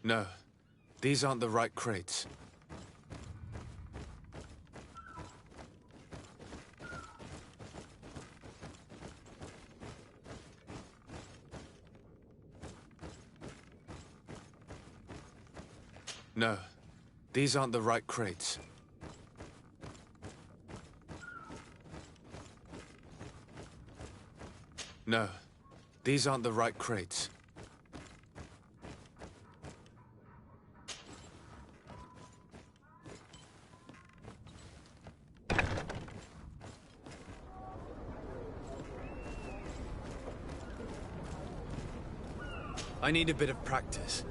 No, these aren't the right crates. No, these aren't the right crates. No, these aren't the right crates. I need a bit of practice.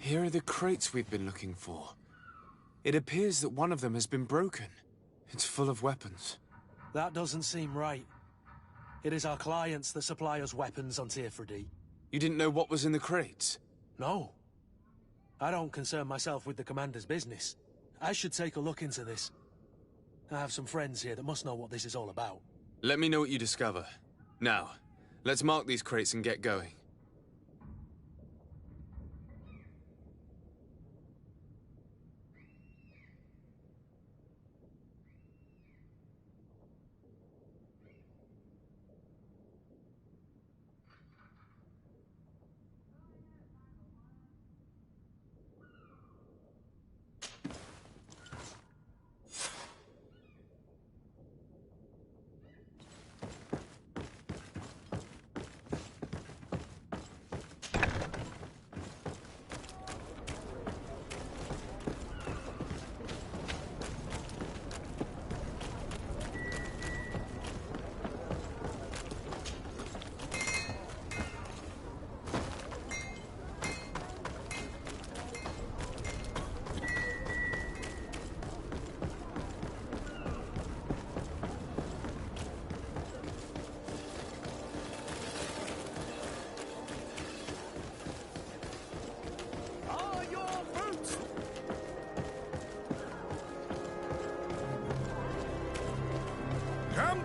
Here are the crates we've been looking for. It appears that one of them has been broken. It's full of weapons. That doesn't seem right. It is our clients that supply us weapons on Tier 3D. You didn't know what was in the crates? No. I don't concern myself with the commander's business. I should take a look into this. I have some friends here that must know what this is all about. Let me know what you discover. Now, let's mark these crates and get going.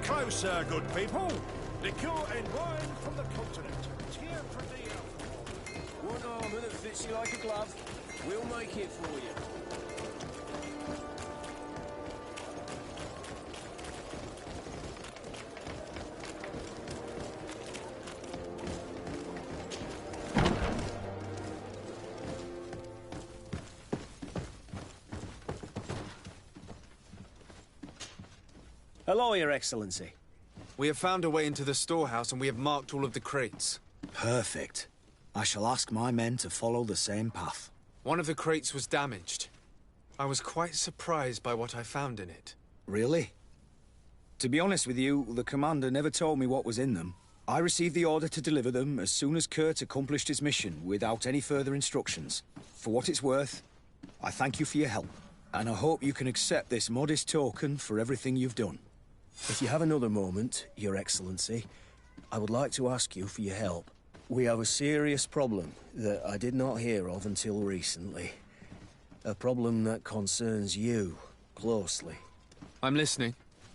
Closer, good people. Liqueur and wine from the continent. Tier 3D alcohol. One armour that fits you like a glove. We'll make it for you. Hello, Your Excellency. We have found a way into the storehouse and we have marked all of the crates. Perfect. I shall ask my men to follow the same path. One of the crates was damaged. I was quite surprised by what I found in it. Really? To be honest with you, the commander never told me what was in them. I received the order to deliver them as soon as Kurt accomplished his mission, without any further instructions. For what it's worth, I thank you for your help, and I hope you can accept this modest token for everything you've done. If you have another moment, Your Excellency, I would like to ask you for your help. We have a serious problem that I did not hear of until recently. A problem that concerns you closely. I'm listening.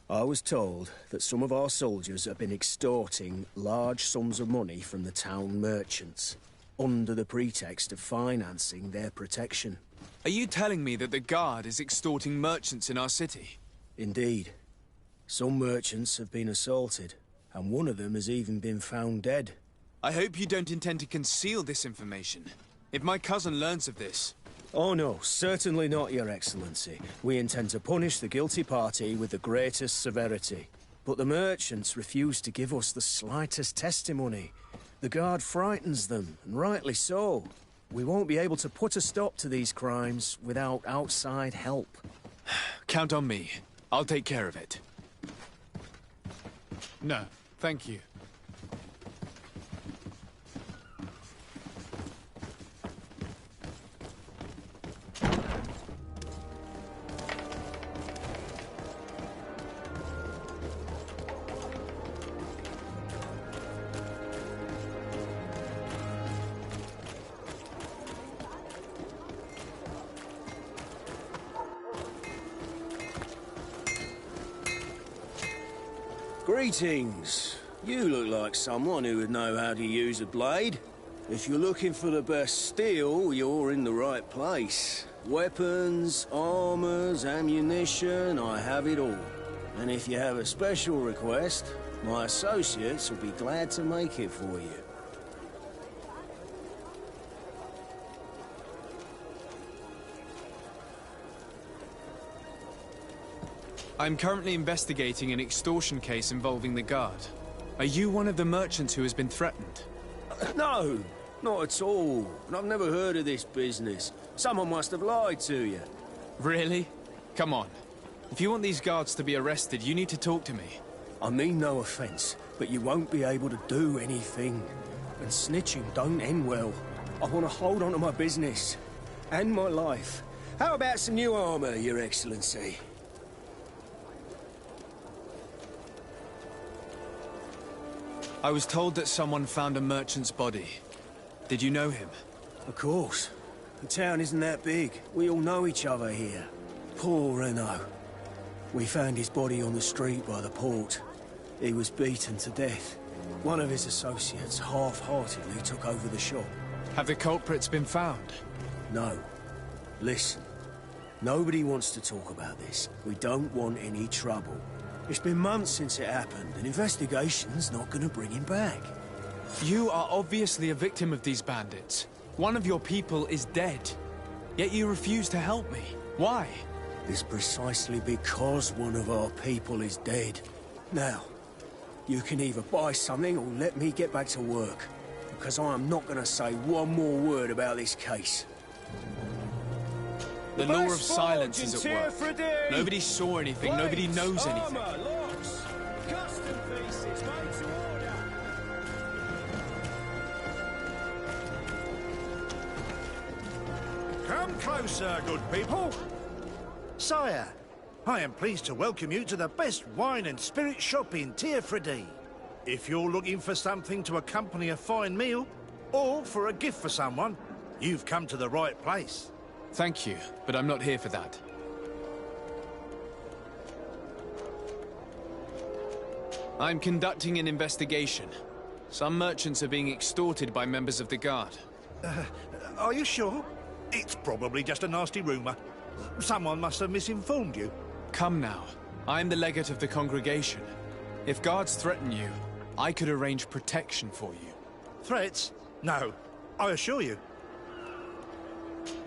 I was told that some of our soldiers have been extorting large sums of money from the town merchants, under the pretext of financing their protection. Are you telling me that the Guard is extorting merchants in our city? Indeed. Some merchants have been assaulted, and one of them has even been found dead. I hope you don't intend to conceal this information. If my cousin learns of this... Oh no, certainly not, Your Excellency. We intend to punish the guilty party with the greatest severity. But the merchants refuse to give us the slightest testimony. The Guard frightens them, and rightly so. We won't be able to put a stop to these crimes without outside help. Count on me. I'll take care of it. No, thank you. Greetings. You look like someone who would know how to use a blade. If you're looking for the best steel, you're in the right place. Weapons, armors, ammunition, I have it all. And if you have a special request, my associates will be glad to make it for you. I'm currently investigating an extortion case involving the Guard. Are you one of the merchants who has been threatened? No, not at all. And I've never heard of this business. Someone must have lied to you. Really? Come on. If you want these guards to be arrested, you need to talk to me. I mean no offense, but you won't be able to do anything. And snitching don't end well. I want to hold on to my business. And my life. How about some new armor, Your Excellency? I was told that someone found a merchant's body. Did you know him? Of course. The town isn't that big. We all know each other here. Poor Renault. We found his body on the street by the port. He was beaten to death. One of his associates half-heartedly took over the shop. Have the culprits been found? No. Listen. Nobody wants to talk about this. We don't want any trouble. It's been months since it happened. An investigation's not gonna bring him back. You are obviously a victim of these bandits. One of your people is dead. Yet you refuse to help me. Why? It's precisely because one of our people is dead. Now, you can either buy something or let me get back to work. Because I am not gonna say one more word about this case. The law of silence is at work. Nobody saw anything, nobody knows anything. Come closer, good people. Sire, I am pleased to welcome you to the best wine and spirit shop in Tearfredy. If you're looking for something to accompany a fine meal, or for a gift for someone, you've come to the right place. Thank you, but I'm not here for that. I'm conducting an investigation. Some merchants are being extorted by members of the Guard. Are you sure? It's probably just a nasty rumour. Someone must have misinformed you. Come now. I'm the legate of the congregation. If guards threaten you, I could arrange protection for you. Threats? No, I assure you.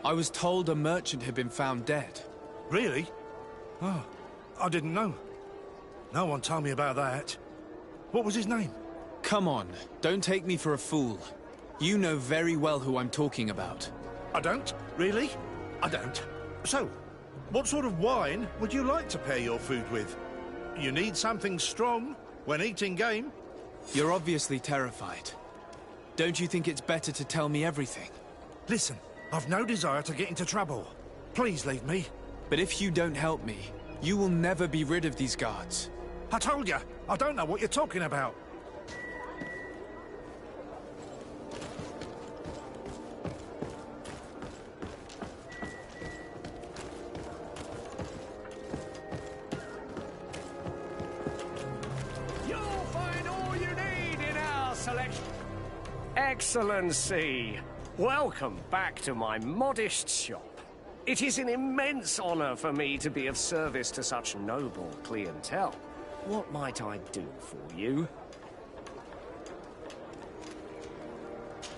I was told a merchant had been found dead. Really? Oh, I didn't know. No one told me about that. What was his name? Come on, don't take me for a fool. You know very well who I'm talking about. I don't? Really? I don't. So, what sort of wine would you like to pair your food with? You need something strong when eating game. You're obviously terrified. Don't you think it's better to tell me everything? Listen, I've no desire to get into trouble. Please leave me. But if you don't help me, you will never be rid of these guards. I told you, I don't know what you're talking about. You'll find all you need in our selection. Excellency, welcome back to my modest shop. It is an immense honor for me to be of service to such noble clientele. What might I do for you?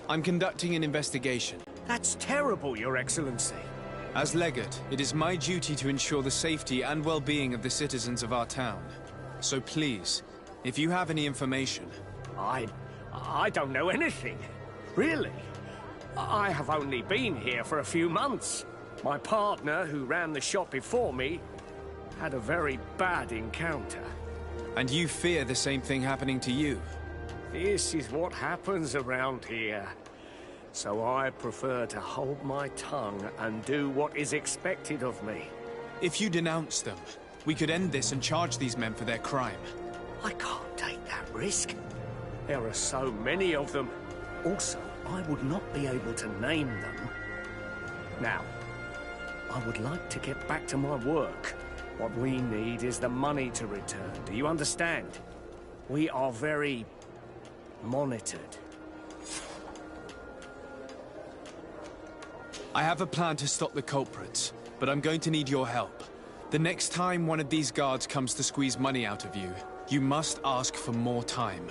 I'm conducting an investigation. That's terrible, Your Excellency. As Legate, it is my duty to ensure the safety and well-being of the citizens of our town. So please, if you have any information... I don't know anything. Really. I have only been here for a few months. My partner, who ran the shop before me, had a very bad encounter. And you fear the same thing happening to you? This is what happens around here. So I prefer to hold my tongue and do what is expected of me. If you denounce them, we could end this and charge these men for their crime. I can't take that risk. There are so many of them. Also, I would not be able to name them. Now, I would like to get back to my work. What we need is the money to return. Do you understand? We are very monitored. I have a plan to stop the culprits, but I'm going to need your help. The next time one of these guards comes to squeeze money out of you, you must ask for more time.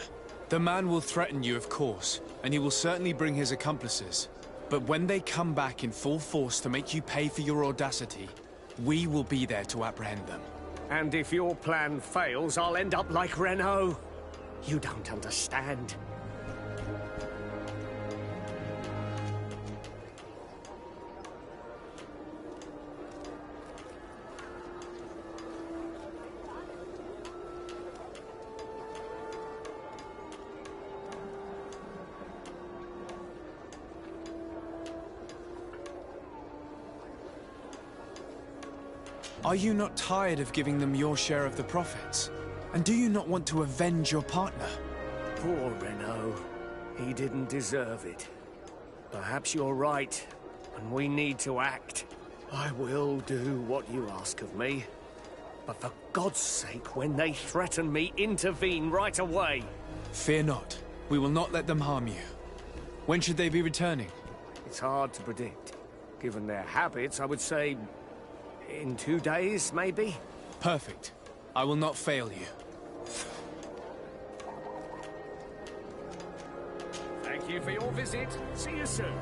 The man will threaten you, of course, and he will certainly bring his accomplices. But when they come back in full force to make you pay for your audacity, we will be there to apprehend them. And if your plan fails, I'll end up like Renault. You don't understand. Are you not tired of giving them your share of the profits? And do you not want to avenge your partner? Poor Renault. He didn't deserve it. Perhaps you're right, and we need to act. I will do what you ask of me. But for God's sake, when they threaten me, intervene right away. Fear not. We will not let them harm you. When should they be returning? It's hard to predict. Given their habits, I would say... in 2 days, maybe? Perfect. I will not fail you. Thank you for your visit. See you soon.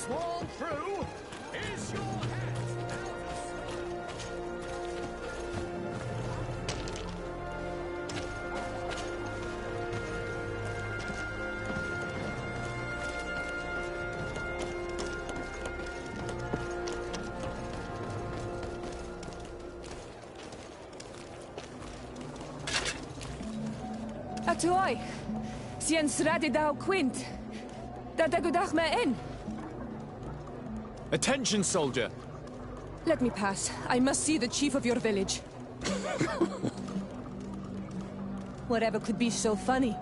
sworn through. Is your hat out Atoi, sien sradi dau quint. Da dagudach me in. Attention, soldier! Let me pass. I must see the chief of your village. Whatever could be so funny?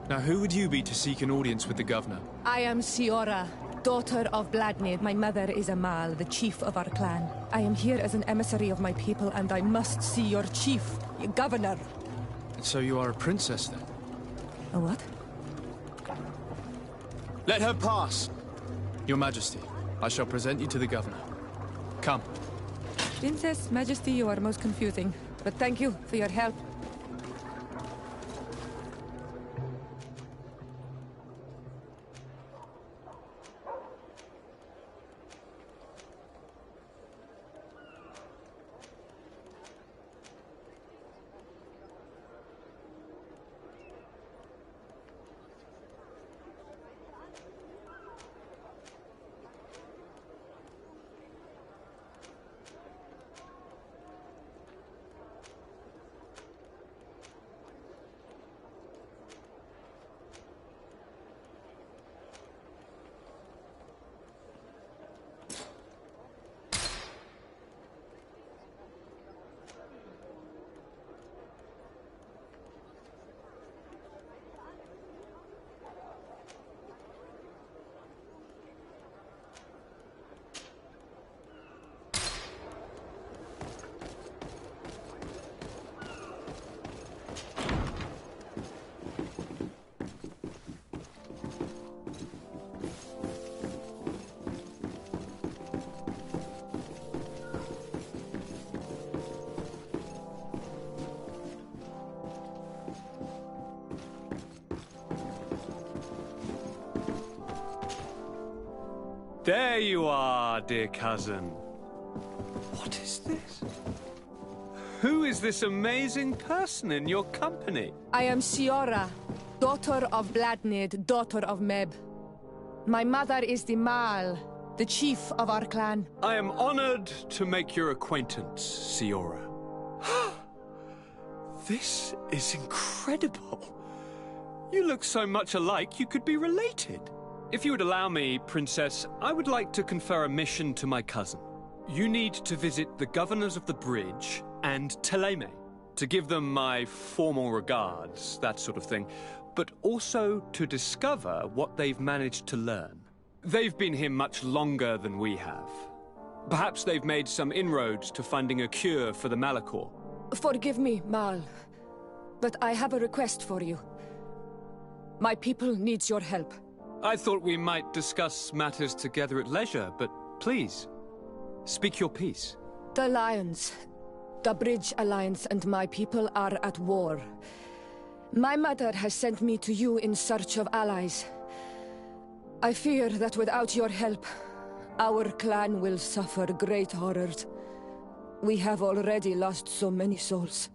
Now, who would you be to seek an audience with the governor? I am Siora, daughter of Bladnid. My mother is Amal, the chief of our clan. I am here as an emissary of my people, and I must see your chief, your governor. So you are a princess, then? A what? Let her pass! Your Majesty, I shall present you to the governor. Come. Princess, Majesty, you are most confusing. But thank you for your help. There you are, dear cousin. What is this? Who is this amazing person in your company? I am Siora, daughter of Bladnid, daughter of Meb. My mother is the Mal, the chief of our clan. I am honored to make your acquaintance, Siora. This is incredible. You look so much alike you could be related. If you would allow me, Princess, I would like to confer a mission to my cousin. You need to visit the governors of the bridge and Teleme to give them my formal regards, that sort of thing, but also to discover what they've managed to learn. They've been here much longer than we have. Perhaps they've made some inroads to finding a cure for the Malachor. Forgive me, Mal, but I have a request for you. My people needs your help. I thought we might discuss matters together at leisure, but please, speak your piece. The Lions, the Bridge Alliance and my people are at war. My mother has sent me to you in search of allies. I fear that without your help, our clan will suffer great horrors. We have already lost so many souls.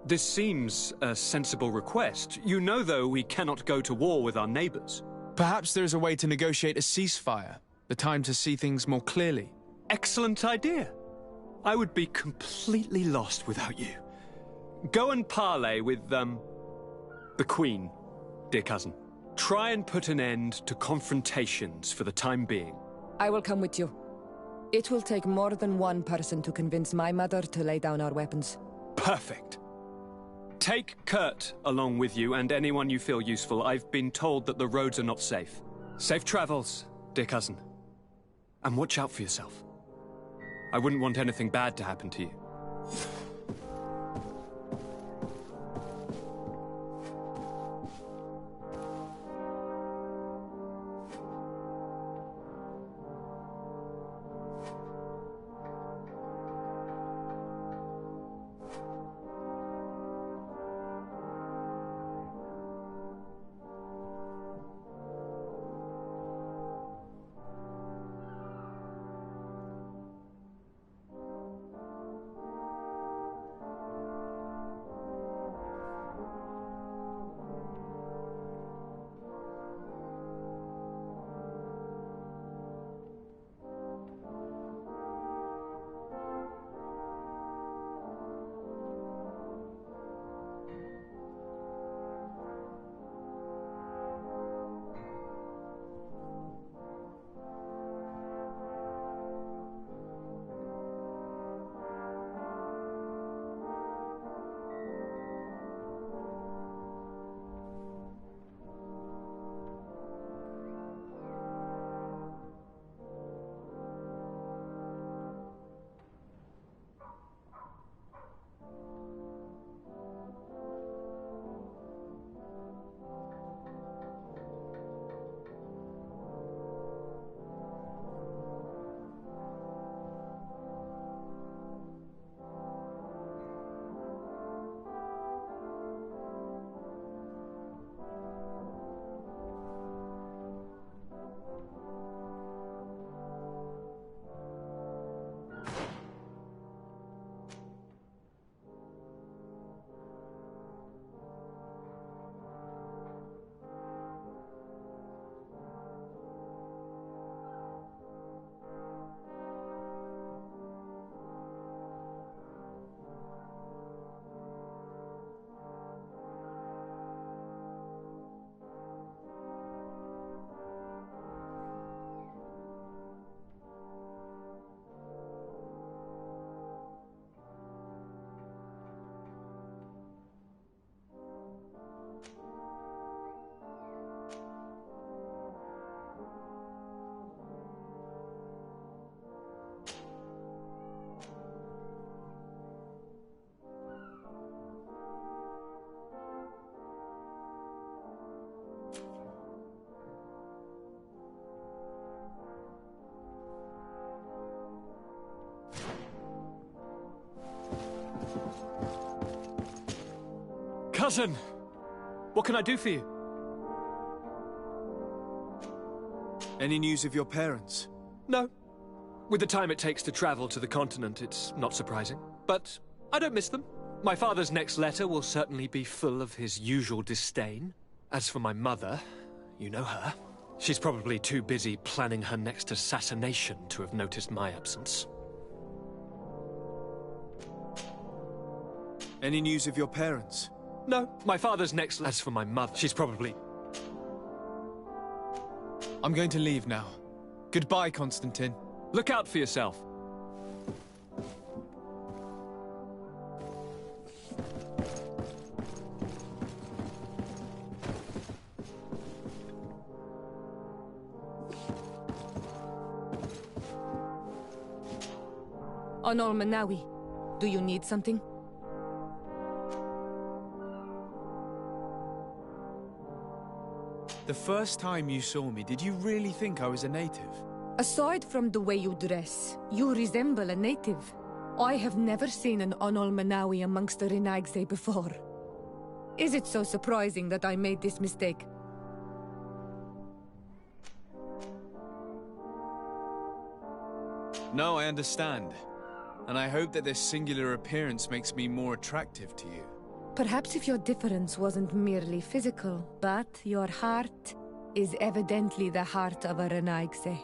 This seems a sensible request. You know, though, we cannot go to war with our neighbors. Perhaps there is a way to negotiate a ceasefire. The time to see things more clearly. Excellent idea. I would be completely lost without you. Go and parley with, the Queen, dear cousin. Try and put an end to confrontations for the time being. I will come with you. It will take more than one person to convince my mother to lay down our weapons. Perfect. Take Kurt along with you and anyone you feel useful. I've been told that the roads are not safe. Safe travels, dear cousin. And watch out for yourself. I wouldn't want anything bad to happen to you. Cousin! What can I do for you? Any news of your parents? No. With the time it takes to travel to the continent, it's not surprising. But I don't miss them. My father's next letter will certainly be full of his usual disdain. As for my mother, you know her. She's probably too busy planning her next assassination to have noticed my absence. Any news of your parents? No. My father's next... As for my mother, she's probably... I'm going to leave now. Goodbye, Constantine. Look out for yourself. Onol Manawi, do you need something? The first time you saw me, did you really think I was a native? Aside from the way you dress, you resemble a native. I have never seen an Onol Manawi amongst the Renaigse before. Is it so surprising that I made this mistake? No, I understand. And I hope that this singular appearance makes me more attractive to you. Perhaps if your difference wasn't merely physical, but your heart is evidently the heart of a Renaigse.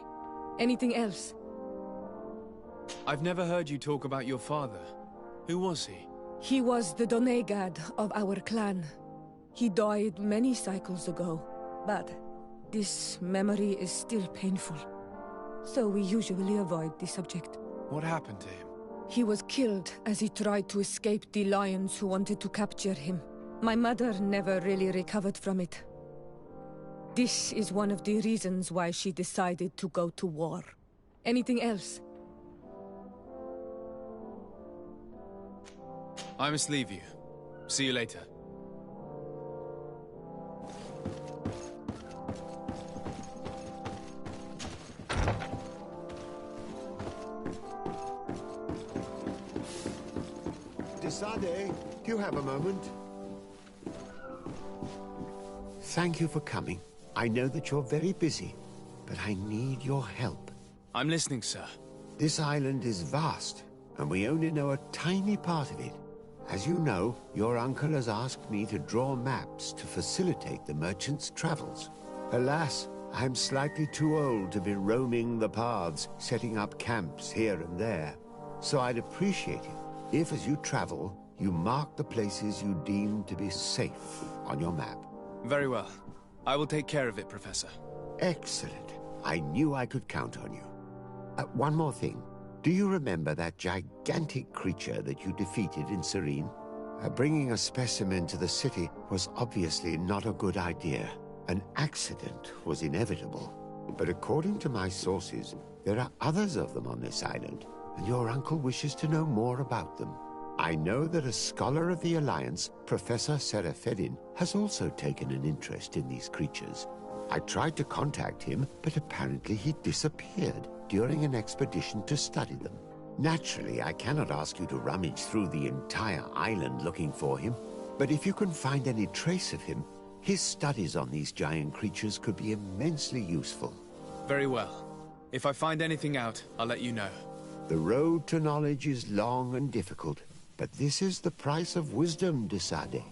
Anything else? I've never heard you talk about your father. Who was he? He was the Donegad of our clan. He died many cycles ago, but this memory is still painful. So we usually avoid the subject. What happened to him? He was killed as he tried to escape the lions who wanted to capture him. My mother never really recovered from it. This is one of the reasons why she decided to go to war. Anything else? I must leave you. See you later. Desade, do you have a moment? Thank you for coming. I know that you're very busy, but I need your help. I'm listening, sir. This island is vast, and we only know a tiny part of it. As you know, your uncle has asked me to draw maps to facilitate the merchants' travels. Alas, I'm slightly too old to be roaming the paths, setting up camps here and there. So I'd appreciate it if, as you travel, you mark the places you deem to be safe on your map. Very well. I will take care of it, Professor. Excellent. I knew I could count on you. One more thing. Do you remember that gigantic creature that you defeated in Serene? Bringing a specimen to the city was obviously not a good idea. An accident was inevitable. But according to my sources, there are others of them on this island, and your uncle wishes to know more about them. I know that a scholar of the Alliance, Professor Serafedin, has also taken an interest in these creatures. I tried to contact him, but apparently he disappeared during an expedition to study them. Naturally, I cannot ask you to rummage through the entire island looking for him, but if you can find any trace of him, his studies on these giant creatures could be immensely useful. Very well. If I find anything out, I'll let you know. The road to knowledge is long and difficult, but this is the price of wisdom, Desade.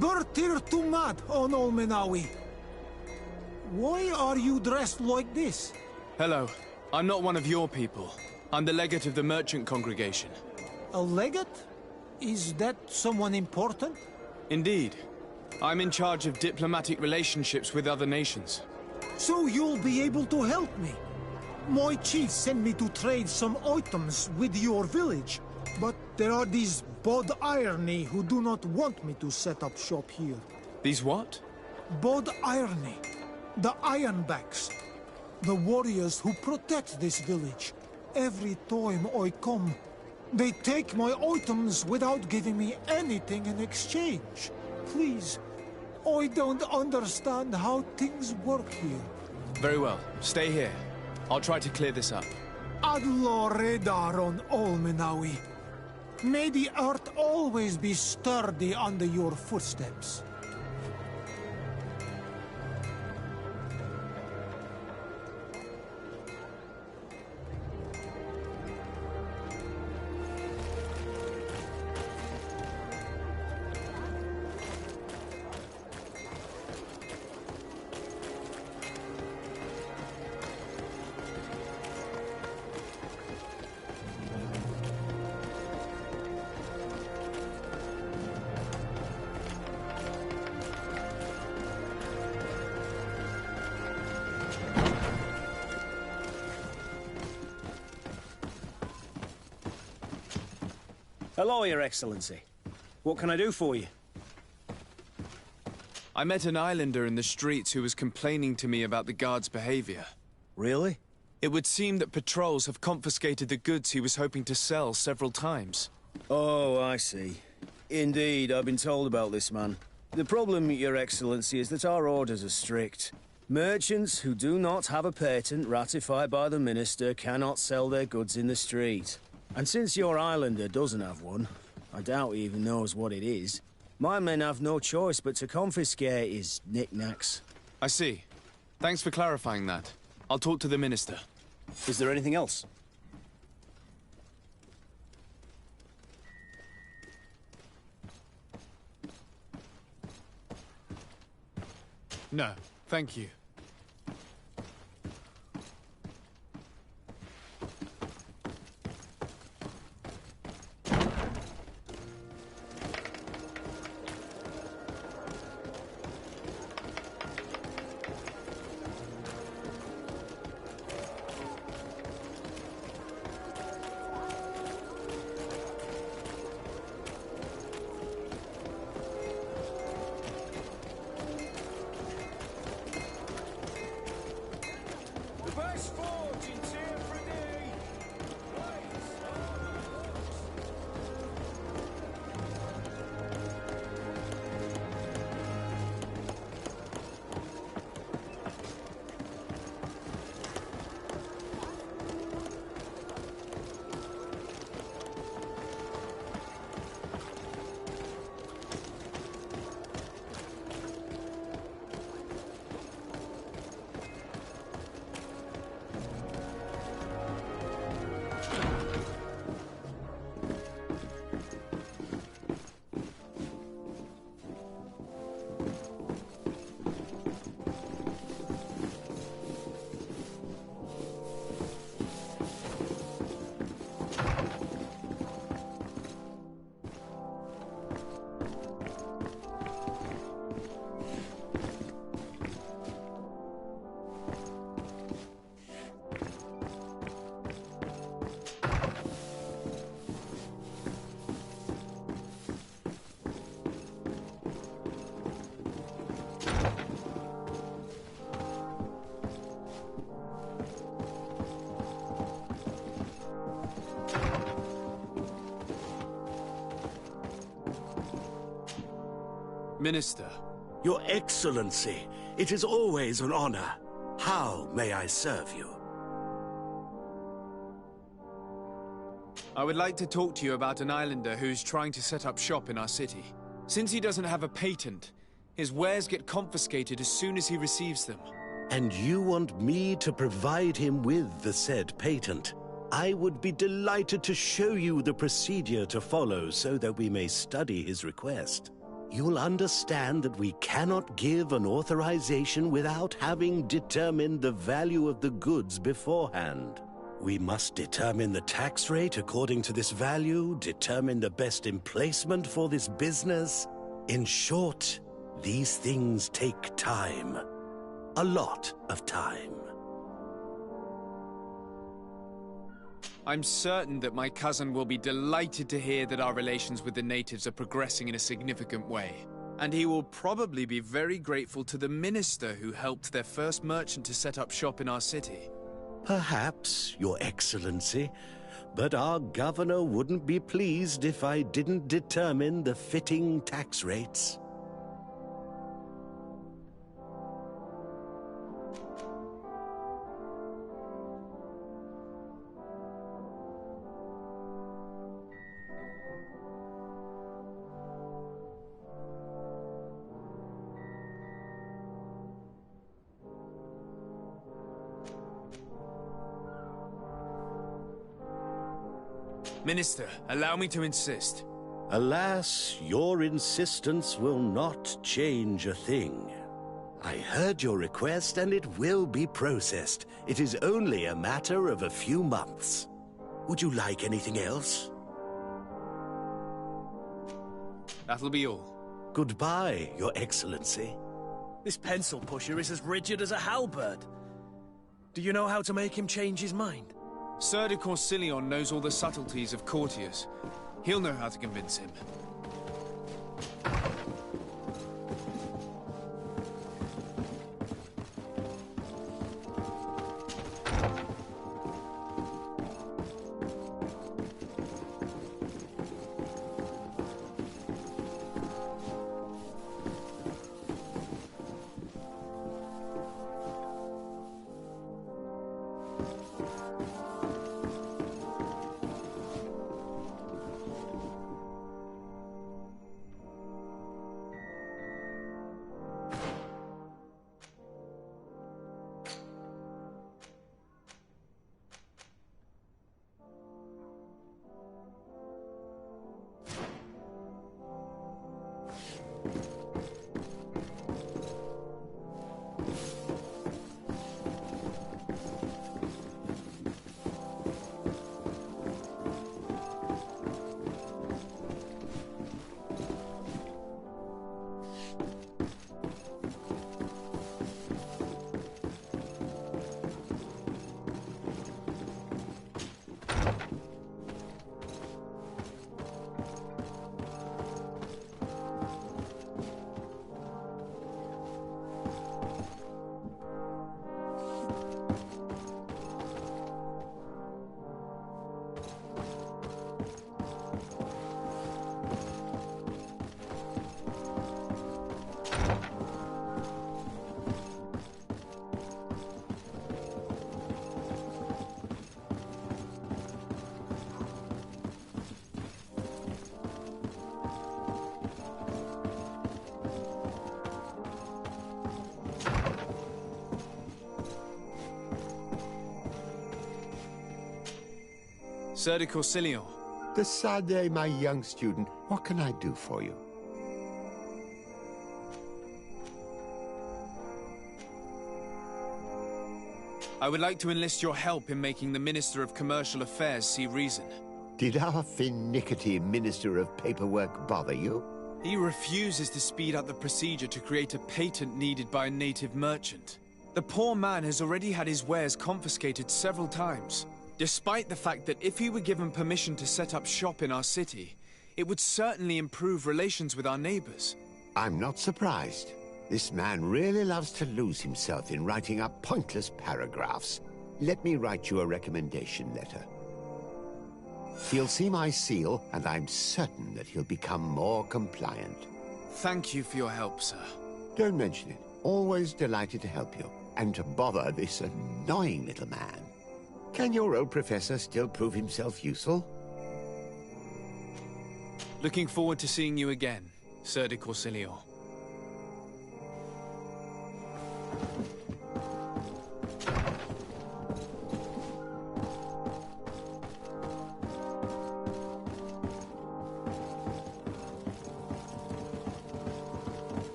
Bertir Tumad on Olmenawi. Why are you dressed like this? Hello. I'm not one of your people. I'm the legate of the merchant congregation. A legate? Is that someone important? Indeed. I'm in charge of diplomatic relationships with other nations. So you'll be able to help me. My chief sent me to trade some items with your village, but there are these Bod Irony who do not want me to set up shop here. These what? Bod Irony. The Ironbacks. The warriors who protect this village. Every time I come, they take my items without giving me anything in exchange. Please, I don't understand how things work here. Very well. Stay here. I'll try to clear this up. Adlo Redar on Olmenawi. May the earth always be sturdy under your footsteps. Hello, Your Excellency. What can I do for you? I met an islander in the streets who was complaining to me about the guard's behavior. Really? It would seem that patrols have confiscated the goods he was hoping to sell several times. Oh, I see. Indeed, I've been told about this man. The problem, Your Excellency, is that our orders are strict. Merchants who do not have a patent ratified by the Minister cannot sell their goods in the street. And since your islander doesn't have one, I doubt he even knows what it is, my men have no choice but to confiscate his knickknacks. I see. Thanks for clarifying that. I'll talk to the Minister. Is there anything else? No, thank you. Minister. Your Excellency, it is always an honor. How may I serve you? I would like to talk to you about an islander who's trying to set up shop in our city. Since he doesn't have a patent, his wares get confiscated as soon as he receives them. And you want me to provide him with the said patent? I would be delighted to show you the procedure to follow so that we may study his request. you'll understand that we cannot give an authorization without having determined the value of the goods beforehand. We must determine the tax rate according to this value, determine the best emplacement for this business. In short, these things take time. A lot of time. I'm certain that my cousin will be delighted to hear that our relations with the natives are progressing in a significant way. And he will probably be very grateful to the minister who helped their first merchant to set up shop in our city. Perhaps, Your Excellency, but our governor wouldn't be pleased if I didn't determine the fitting tax rates. Minister, allow me to insist. Alas, your insistence will not change a thing. I heard your request and it will be processed. It is only a matter of a few months. Would you like anything else? That'll be all. Goodbye, Your Excellency. This pencil pusher is as rigid as a halberd. Do you know how to make him change his mind? Sir de Corsilion knows all the subtleties of courtiers. He'll know how to convince him. Sir de Corsilion. Decidez, my young student, what can I do for you? I would like to enlist your help in making the Minister of Commercial Affairs see reason. Did our finicky Minister of Paperwork bother you? He refuses to speed up the procedure to create a patent needed by a native merchant. The poor man has already had his wares confiscated several times, despite the fact that if he were given permission to set up shop in our city, it would certainly improve relations with our neighbors. I'm not surprised. This man really loves to lose himself in writing up pointless paragraphs. Let me write you a recommendation letter. He'll see my seal, and I'm certain that he'll become more compliant. Thank you for your help, sir. Don't mention it. Always delighted to help you, and to bother this annoying little man. Can your old professor still prove himself useful? Looking forward to seeing you again, Sir de Corsilion.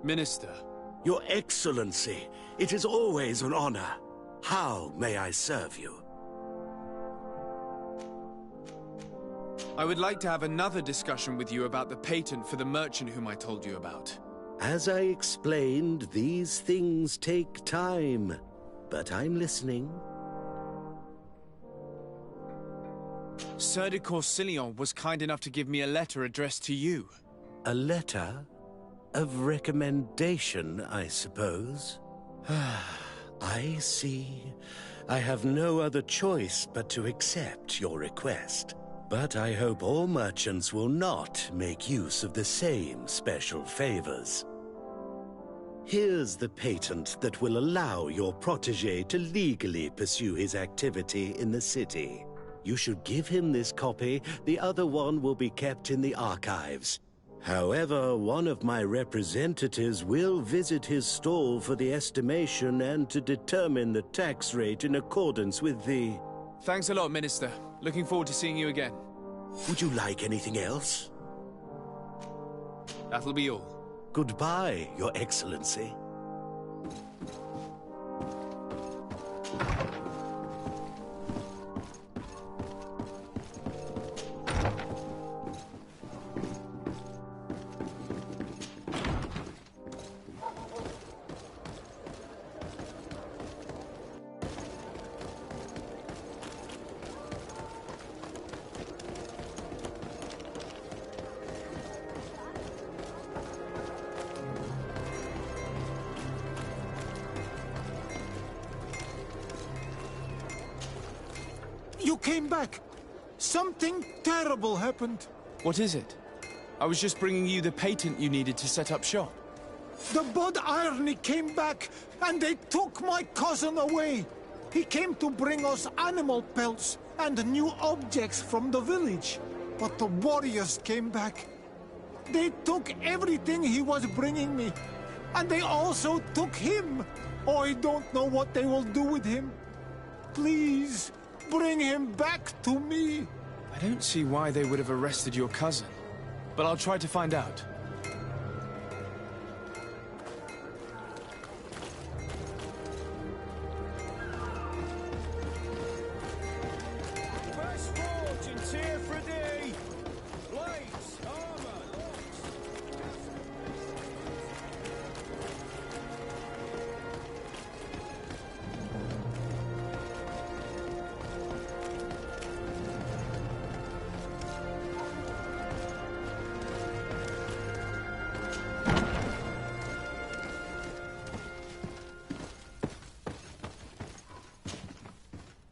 Minister. Your Excellency, it is always an honor. How may I serve you? I would like to have another discussion with you about the patent for the merchant whom I told you about. As I explained, these things take time. But I'm listening. Sir de Corsillon was kind enough to give me a letter addressed to you. A letter? Of recommendation, I suppose? I see. I have no other choice but to accept your request. But I hope all merchants will not make use of the same special favors. Here's the patent that will allow your protégé to legally pursue his activity in the city. You should give him this copy. The other one will be kept in the archives. However, one of my representatives will visit his stall for the estimation and to determine the tax rate in accordance with the... Thanks a lot, Minister. Looking forward to seeing you again. Would you like anything else? That'll be all. Goodbye, Your Excellency. You came back. Something terrible happened. What is it? I was just bringing you the patent you needed to set up shop. The Bod Irony came back, and they took my cousin away. He came to bring us animal pelts and new objects from the village. But the warriors came back. They took everything he was bringing me. And they also took him. I don't know what they will do with him. Please, bring him back to me. I don't see why they would have arrested your cousin, but I'll try to find out. Best fortunes here for a day. Blades, armor,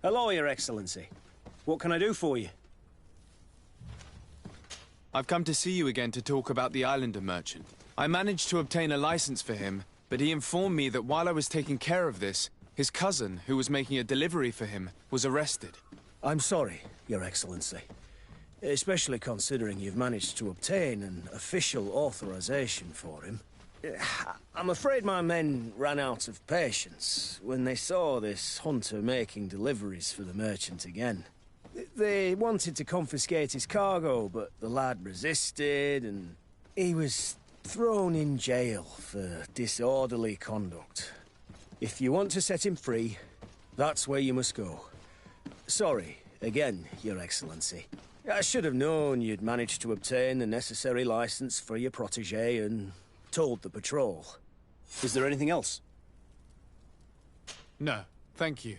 Hello, Your Excellency. What can I do for you? I've come to see you again to talk about the Islander merchant. I managed to obtain a license for him, but he informed me that while I was taking care of this, his cousin, who was making a delivery for him, was arrested. I'm sorry, Your Excellency. Especially considering you've managed to obtain an official authorization for him. I'm afraid my men ran out of patience when they saw this hunter making deliveries for the merchant again. They wanted to confiscate his cargo, but the lad resisted, and he was thrown in jail for disorderly conduct. If you want to set him free, that's where you must go. Sorry, again, Your Excellency. I should have known you'd managed to obtain the necessary license for your protégé and told the patrol. Is there anything else? No, thank you.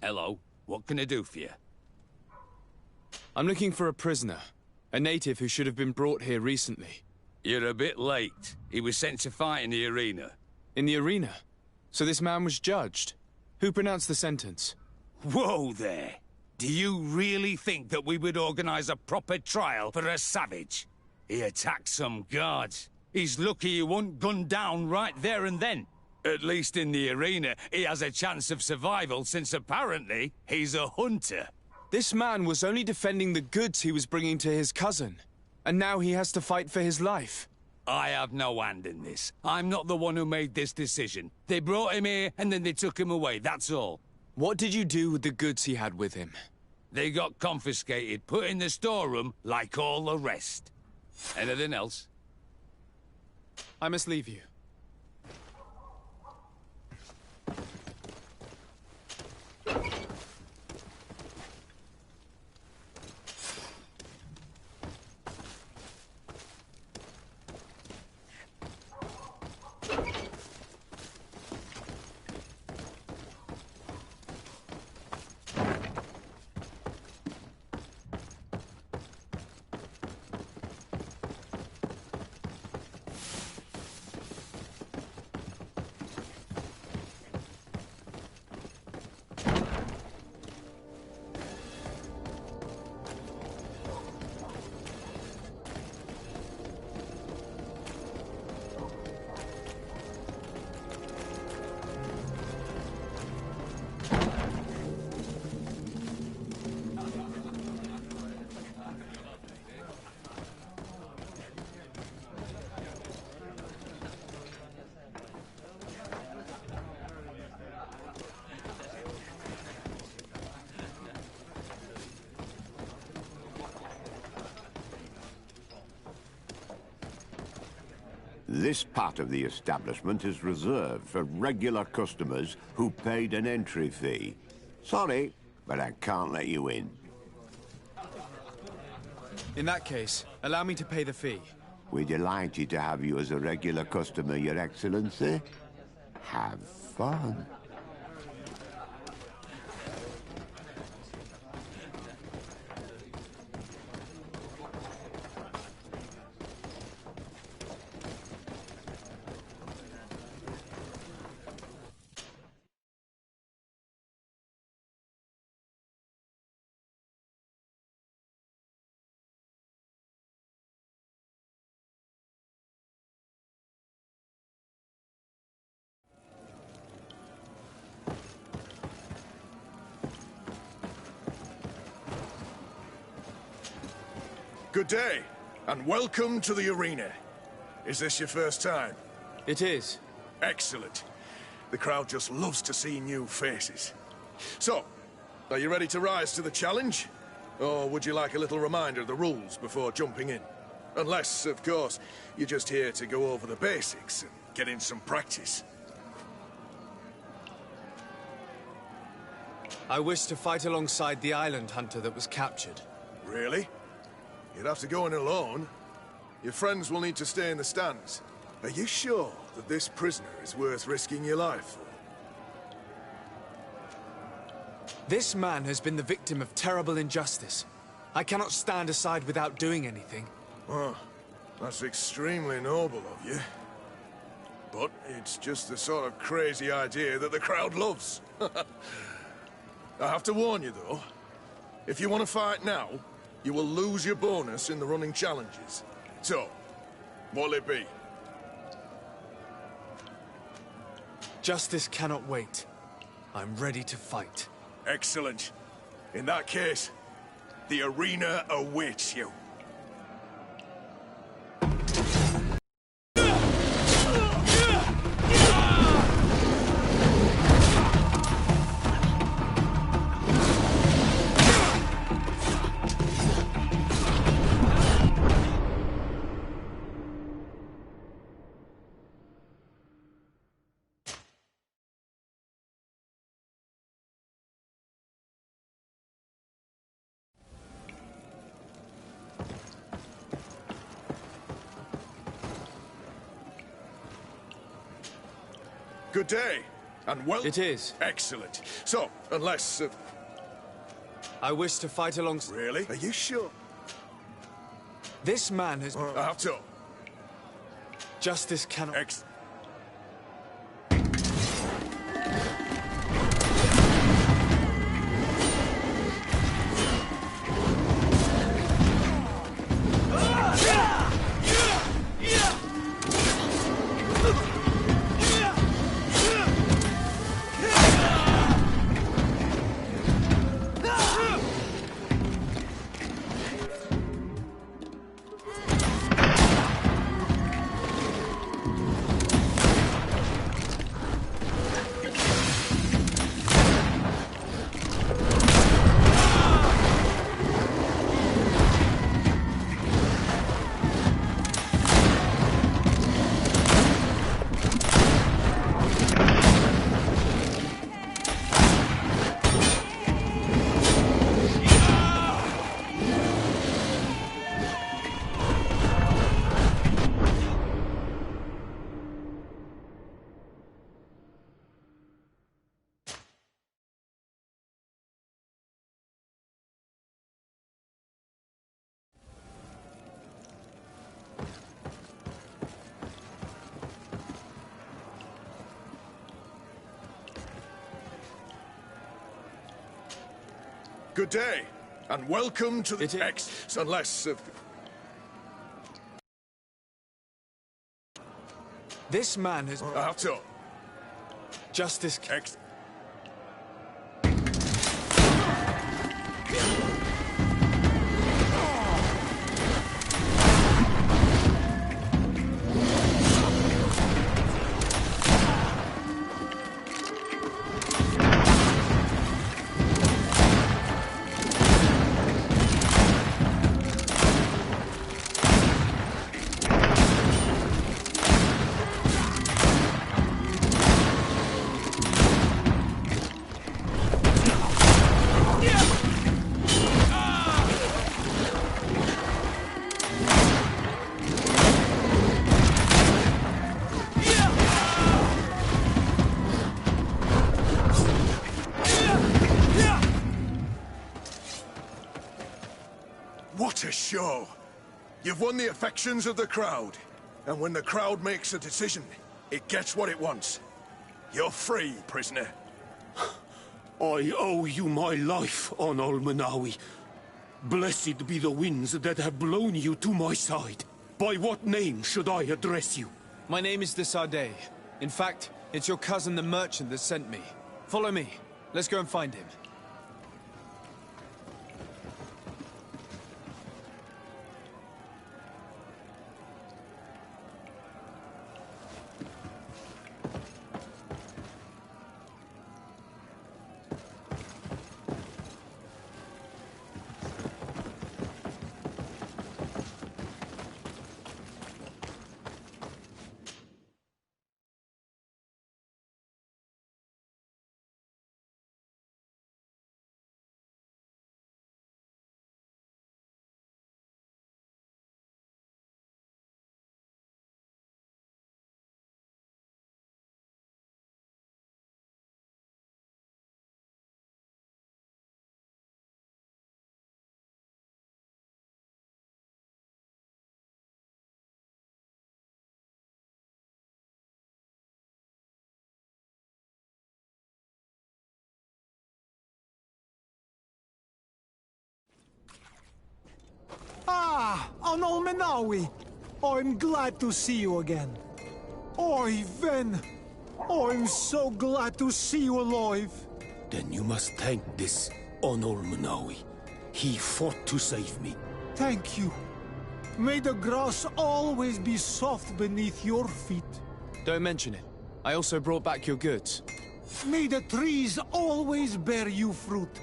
Hello, what can I do for you? I'm looking for a prisoner. A native who should have been brought here recently. You're a bit late. He was sent to fight in the arena. In the arena? So this man was judged? Who pronounced the sentence? Whoa there! Do you really think that we would organize a proper trial for a savage? He attacked some guards. He's lucky he wasn't gunned down right there and then. At least in the arena, he has a chance of survival since apparently he's a hunter. This man was only defending the goods he was bringing to his cousin. And now he has to fight for his life. I have no hand in this. I'm not the one who made this decision. They brought him here and then they took him away, that's all. What did you do with the goods he had with him? They got confiscated, put in the storeroom like all the rest. Anything else? I must leave you. This part of the establishment is reserved for regular customers who paid an entry fee. Sorry, but I can't let you in. In that case, allow me to pay the fee. We're delighted to have you as a regular customer, Your Excellency. Have fun. Good day, and welcome to the arena. Is this your first time? It is. Excellent. The crowd just loves to see new faces. So, are you ready to rise to the challenge? Or would you like a little reminder of the rules before jumping in? Unless, of course, you're just here to go over the basics and get in some practice. I wish to fight alongside the island hunter that was captured. Really? You'd have to go in alone. Your friends will need to stay in the stands. Are you sure that this prisoner is worth risking your life for? This man has been the victim of terrible injustice. I cannot stand aside without doing anything. Oh, that's extremely noble of you. But it's just the sort of crazy idea that the crowd loves. I have to warn you, though. If you want to fight now, you will lose your bonus in the running challenges. So, what'll it be? Justice cannot wait. I'm ready to fight. Excellent. In that case, the arena awaits you. Good day, and well... It is. Excellent. So, unless... I wish to fight alongside... Really? Are you sure? This man has... I have to... Justice cannot... Good day, and welcome to the X. Unless... This man has... I have to... Justice... X... What a show! You've won the affections of the crowd. And when the crowd makes a decision, it gets what it wants. You're free, prisoner. I owe you my life, Onol Manawi. Blessed be the winds that have blown you to my side. By what name should I address you? My name is the Sade. In fact, it's your cousin the merchant that sent me. Follow me. Let's go and find him. Ah, Onol Manawi. I'm glad to see you again. Oi, Ven. I'm so glad to see you alive. Then you must thank this Onol Manawi. He fought to save me. Thank you. May the grass always be soft beneath your feet. Don't mention it. I also brought back your goods. May the trees always bear you fruit.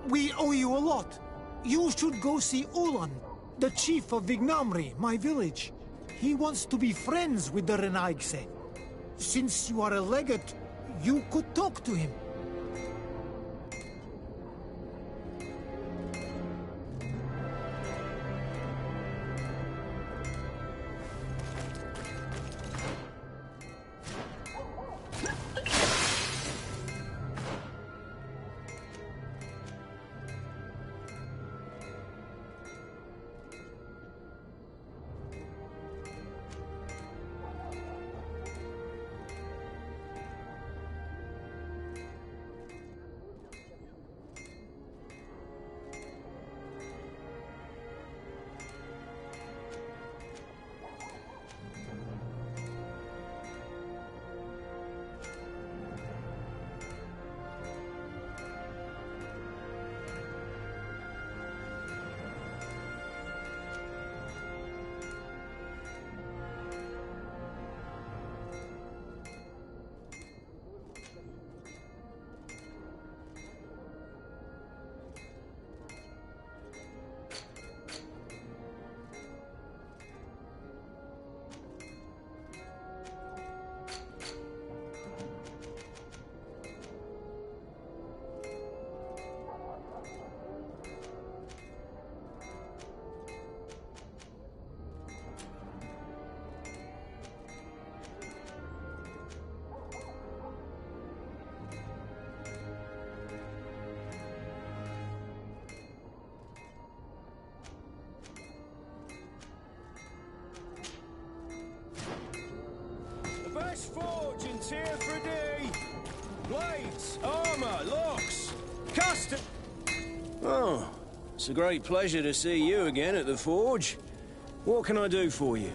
We owe you a lot. You should go see Ulan, the chief of Vignamri, my village. He wants to be friends with the Renaigse. Since you are a legate, you could talk to him. Forge in tier 3D. Blades, armor, locks, custom. Oh, it's a great pleasure to see you again at the Forge. What can I do for you?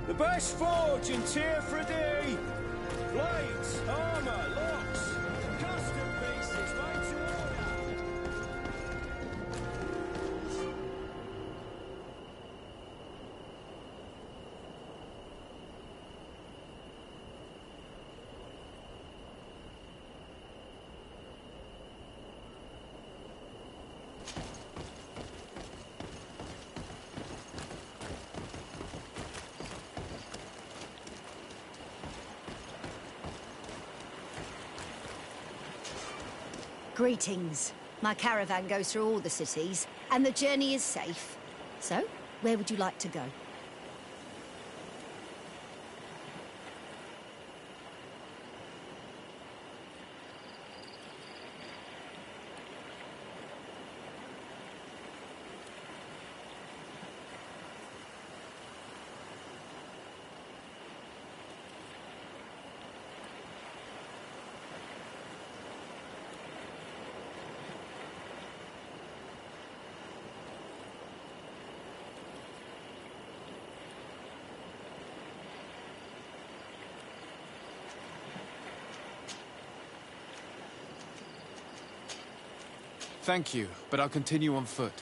The best forge in Tier 3D! Blades, armor, locks, custom pieces made to order! Greetings. My caravan goes through all the cities, and the journey is safe. So, where would you like to go? Thank you, but I'll continue on foot.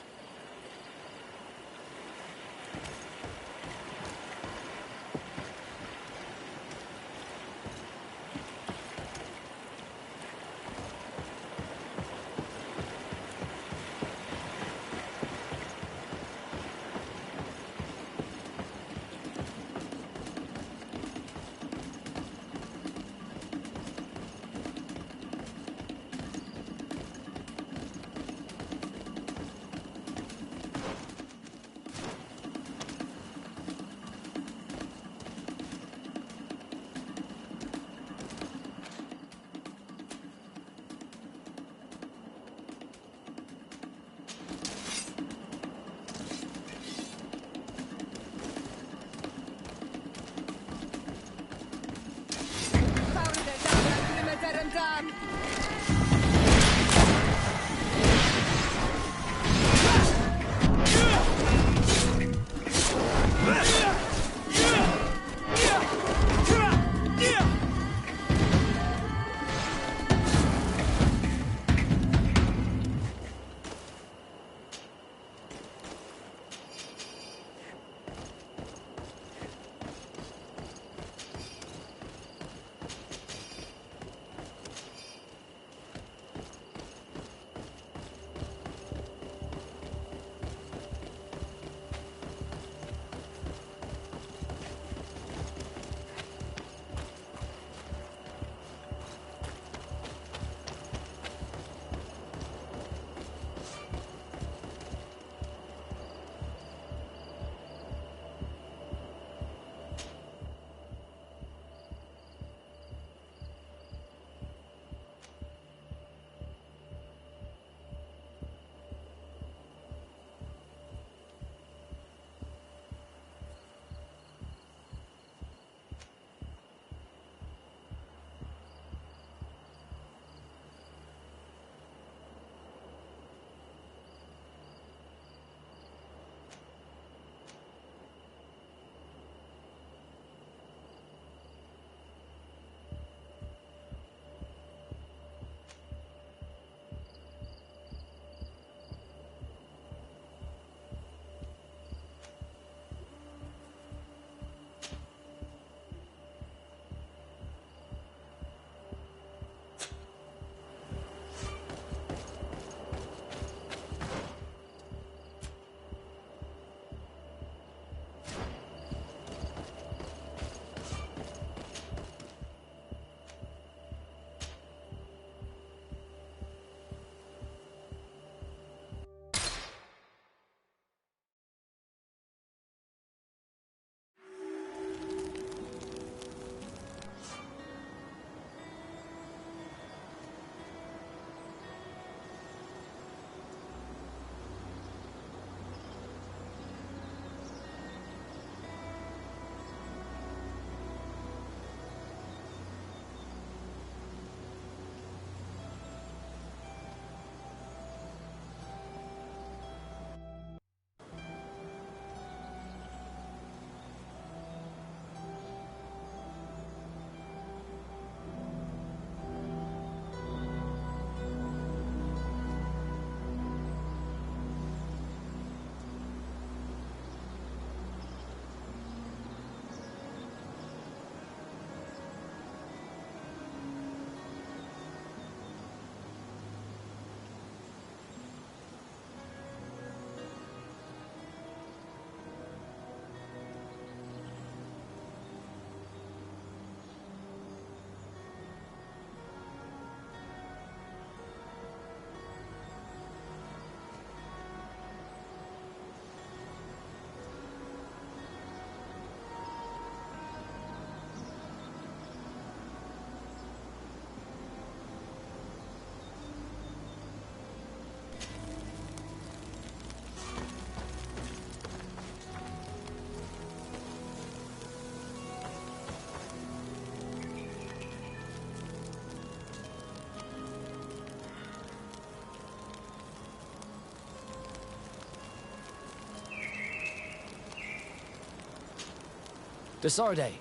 Desarde,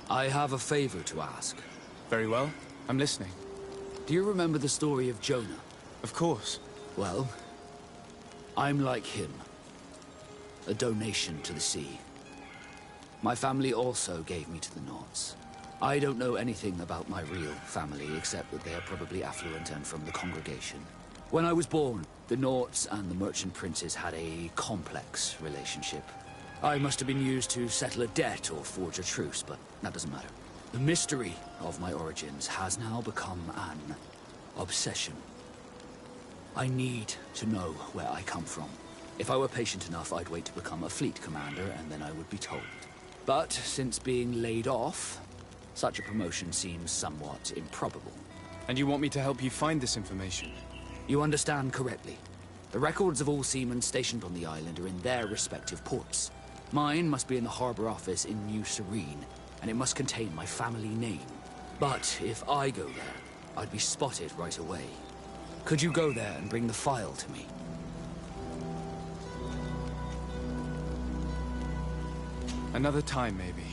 I have a favor to ask. Very well. I'm listening. Do you remember the story of Jonah? Of course. Well, I'm like him. A donation to the sea. My family also gave me to the Nords. I don't know anything about my real family, except that they are probably affluent and from the congregation. When I was born, the Nords and the merchant princes had a complex relationship. I must have been used to settle a debt or forge a truce, but that doesn't matter. The mystery of my origins has now become an obsession. I need to know where I come from. If I were patient enough, I'd wait to become a fleet commander, and then I would be told. But since being laid off, such a promotion seems somewhat improbable. And you want me to help you find this information? You understand correctly. The records of all seamen stationed on the island are in their respective ports. Mine must be in the harbor office in New Serene, and it must contain my family name. But if I go there, I'd be spotted right away. Could you go there and bring the file to me? Another time, maybe.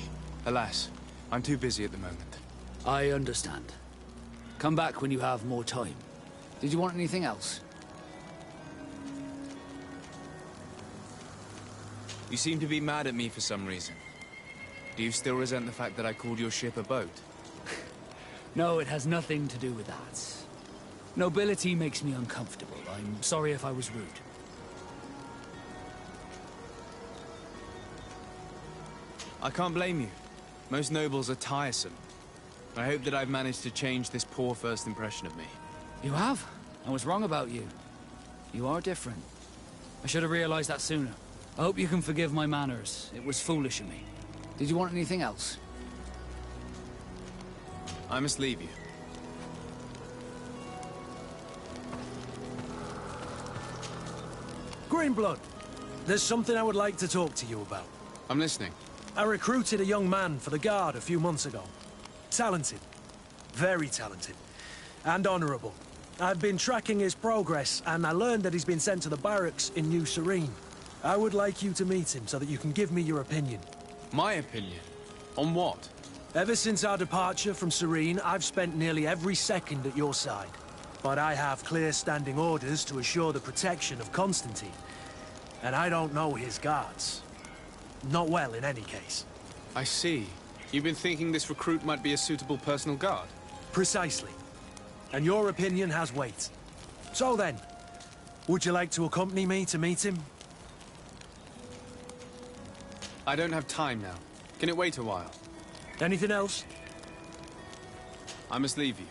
Alas, I'm too busy at the moment. I understand. Come back when you have more time. Did you want anything else? You seem to be mad at me for some reason. Do you still resent the fact that I called your ship a boat? No, it has nothing to do with that. Nobility makes me uncomfortable. I'm sorry if I was rude. I can't blame you. Most nobles are tiresome. I hope that I've managed to change this poor first impression of me. You have? I was wrong about you. You are different. I should have realized that sooner. I hope you can forgive my manners. It was foolish of me. Did you want anything else? I must leave you. Greenblood, there's something I would like to talk to you about. I'm listening. I recruited a young man for the Guard a few months ago. Talented. Very talented. And honorable. I've been tracking his progress, and I learned that he's been sent to the barracks in New Serene. I would like you to meet him so that you can give me your opinion. My opinion? On what? Ever since our departure from Serene, I've spent nearly every second at your side. But I have clear standing orders to assure the protection of Constantine. And I don't know his guards. Not well, in any case. I see. You've been thinking this recruit might be a suitable personal guard? Precisely. And your opinion has weight. So then, would you like to accompany me to meet him? I don't have time now. Can it wait a while? Anything else? I must leave you.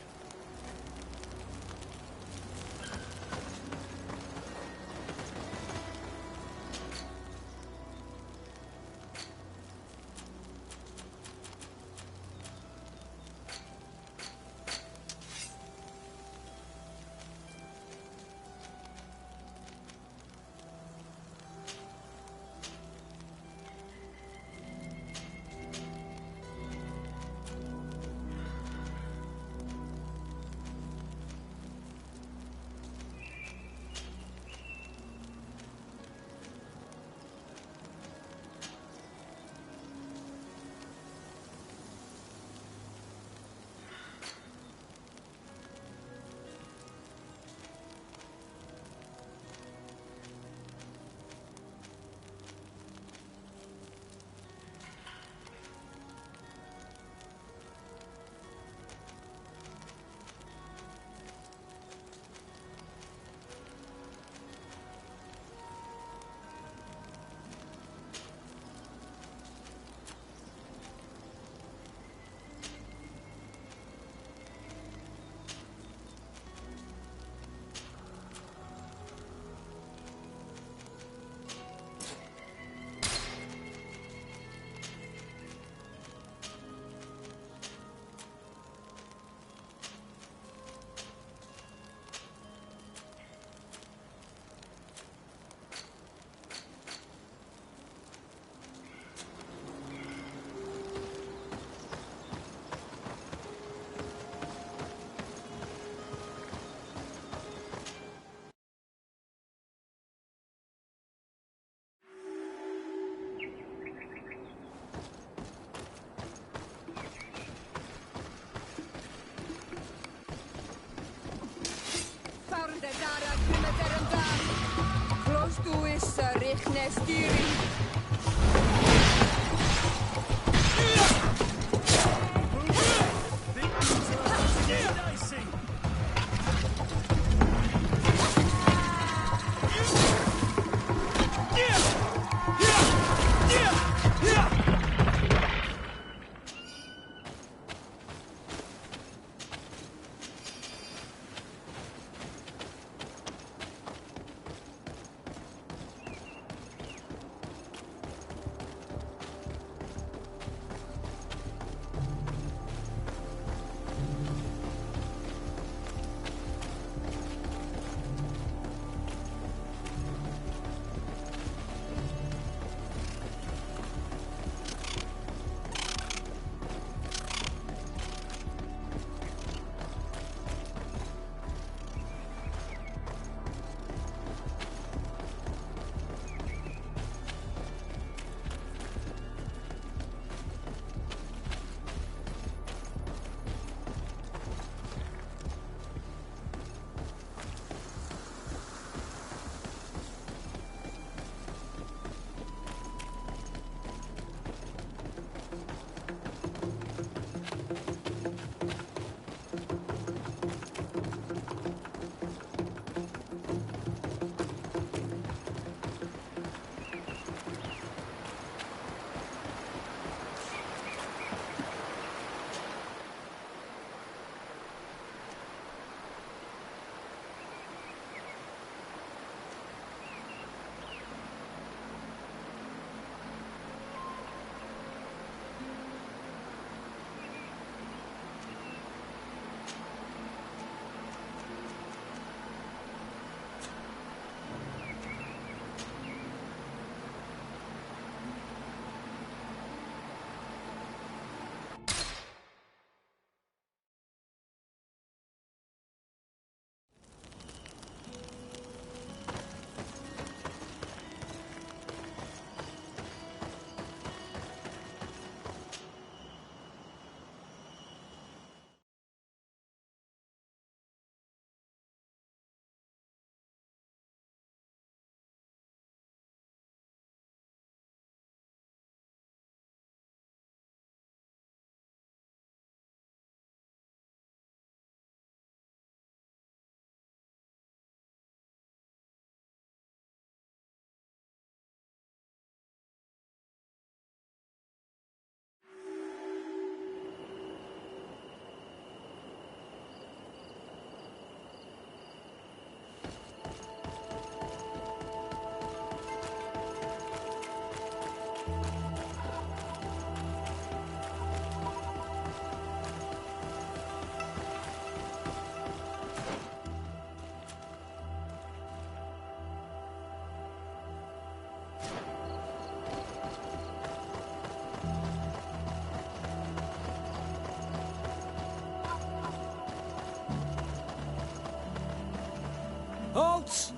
Halt!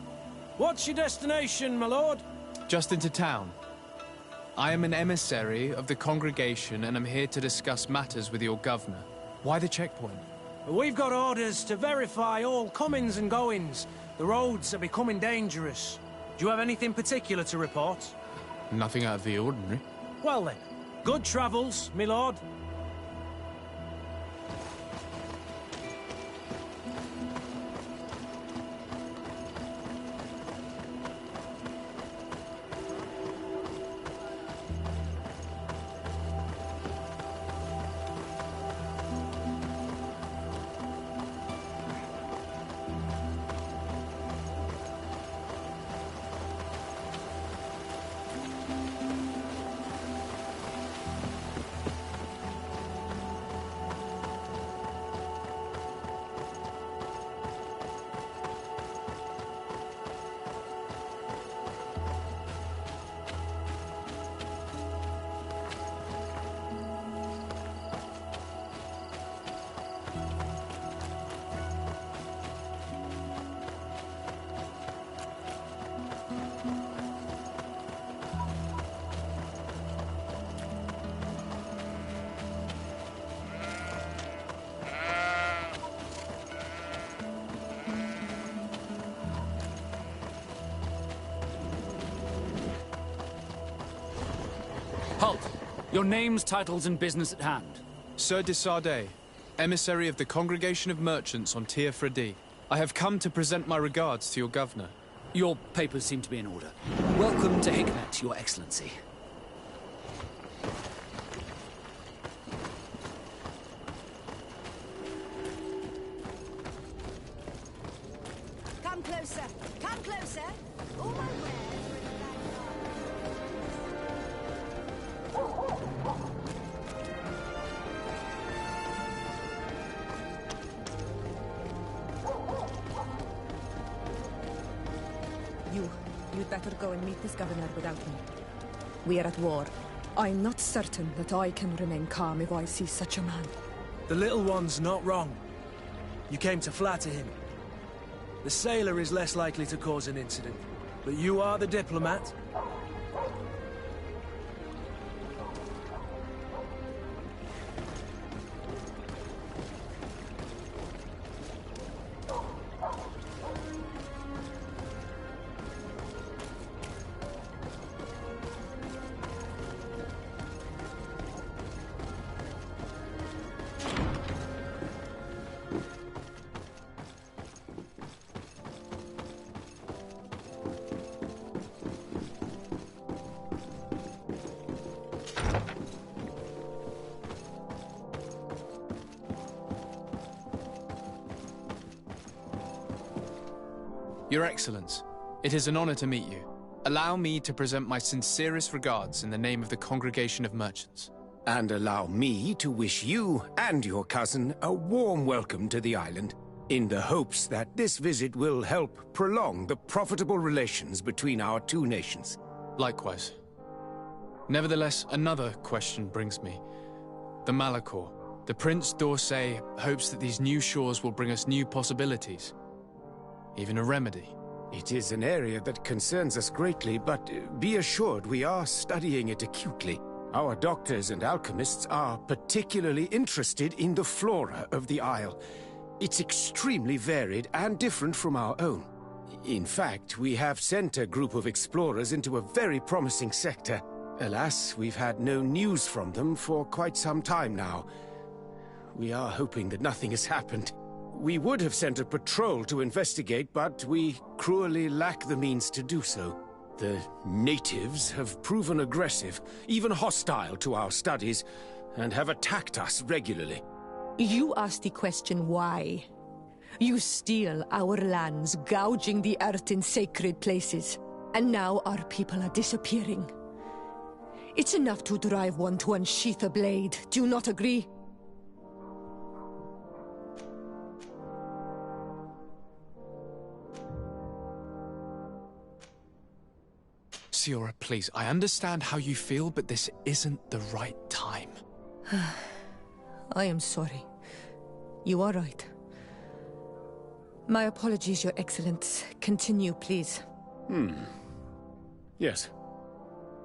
What's your destination, my lord? Just into town. I am an emissary of the congregation and am here to discuss matters with your governor. Why the checkpoint? We've got orders to verify all comings and goings. The roads are becoming dangerous. Do you have anything particular to report? Nothing out of the ordinary. Well then, good travels, my lord. Your names, titles, and business at hand. Sir de Sardet, emissary of the Congregation of Merchants on Tir Fredi. I have come to present my regards to your governor. Your papers seem to be in order. Welcome to Hikmet, Your Excellency. Come closer. Come closer. All my wares are in the You'd better go and meet this governor without me. We are at war. I'm not certain that I can remain calm if I see such a man. The little one's not wrong. You came to flatter him. The sailor is less likely to cause an incident, but you are the diplomat. Your Excellence, it is an honor to meet you. Allow me to present my sincerest regards in the name of the Congregation of Merchants. And allow me to wish you and your cousin a warm welcome to the island, in the hopes that this visit will help prolong the profitable relations between our two nations. Likewise. Nevertheless, another question brings me. The Malachor. The Prince d'Orsay hopes that these new shores will bring us new possibilities. Even a remedy. It is an area that concerns us greatly, but be assured we are studying it acutely. Our doctors and alchemists are particularly interested in the flora of the Isle. It's extremely varied and different from our own. In fact, we have sent a group of explorers into a very promising sector. Alas, we've had no news from them for quite some time now. We are hoping that nothing has happened. We would have sent a patrol to investigate, but we cruelly lack the means to do so. The natives have proven aggressive, even hostile to our studies, and have attacked us regularly. You asked the question why. You steal our lands, gouging the earth in sacred places. And now our people are disappearing. It's enough to drive one to unsheath a blade. Do you not agree? Siora, please, I understand how you feel, but this isn't the right time. I am sorry. You are right. My apologies, Your Excellence. Continue, please. Yes.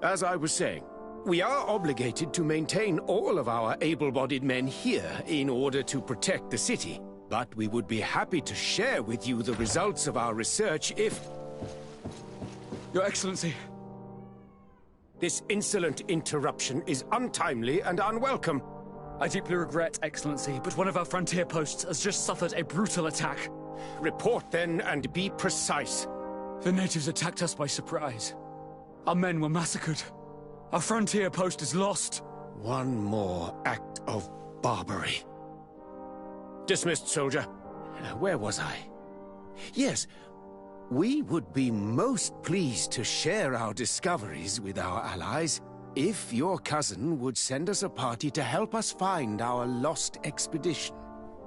As I was saying, we are obligated to maintain all of our able-bodied men here in order to protect the city. But we would be happy to share with you the results of our research if... Your Excellency. This insolent interruption is untimely and unwelcome. I deeply regret, Excellency, but one of our frontier posts has just suffered a brutal attack. Report then, and be precise. The natives attacked us by surprise. Our men were massacred. Our frontier post is lost. One more act of barbarity. Dismissed, soldier. Where was I? Yes. We would be most pleased to share our discoveries with our allies if your cousin would send us a party to help us find our lost expedition.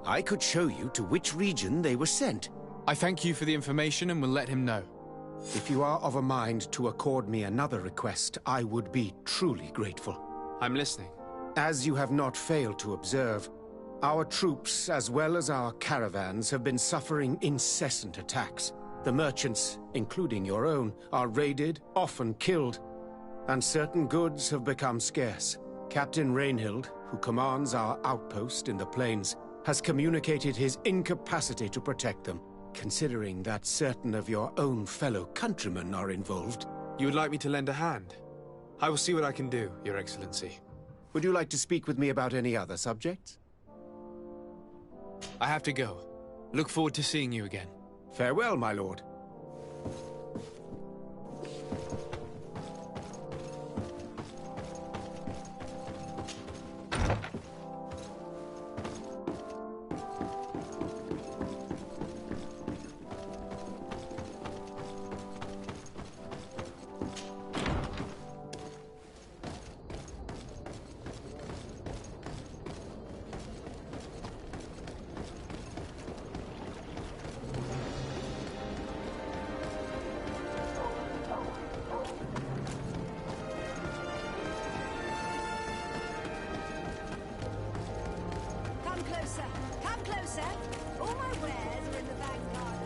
I could show you to which region they were sent. I thank you for the information and will let him know. If you are of a mind to accord me another request, I would be truly grateful. I'm listening. As you have not failed to observe, our troops, as well as our caravans, have been suffering incessant attacks. The merchants, including your own, are raided, often killed, and certain goods have become scarce. Captain Rainhild, who commands our outpost in the plains, has communicated his incapacity to protect them, considering that certain of your own fellow countrymen are involved. You would like me to lend a hand? I will see what I can do, Your Excellency. Would you like to speak with me about any other subjects? I have to go. Look forward to seeing you again. Farewell, my lord. Come closer! Come closer! All my wares are in the vanguard.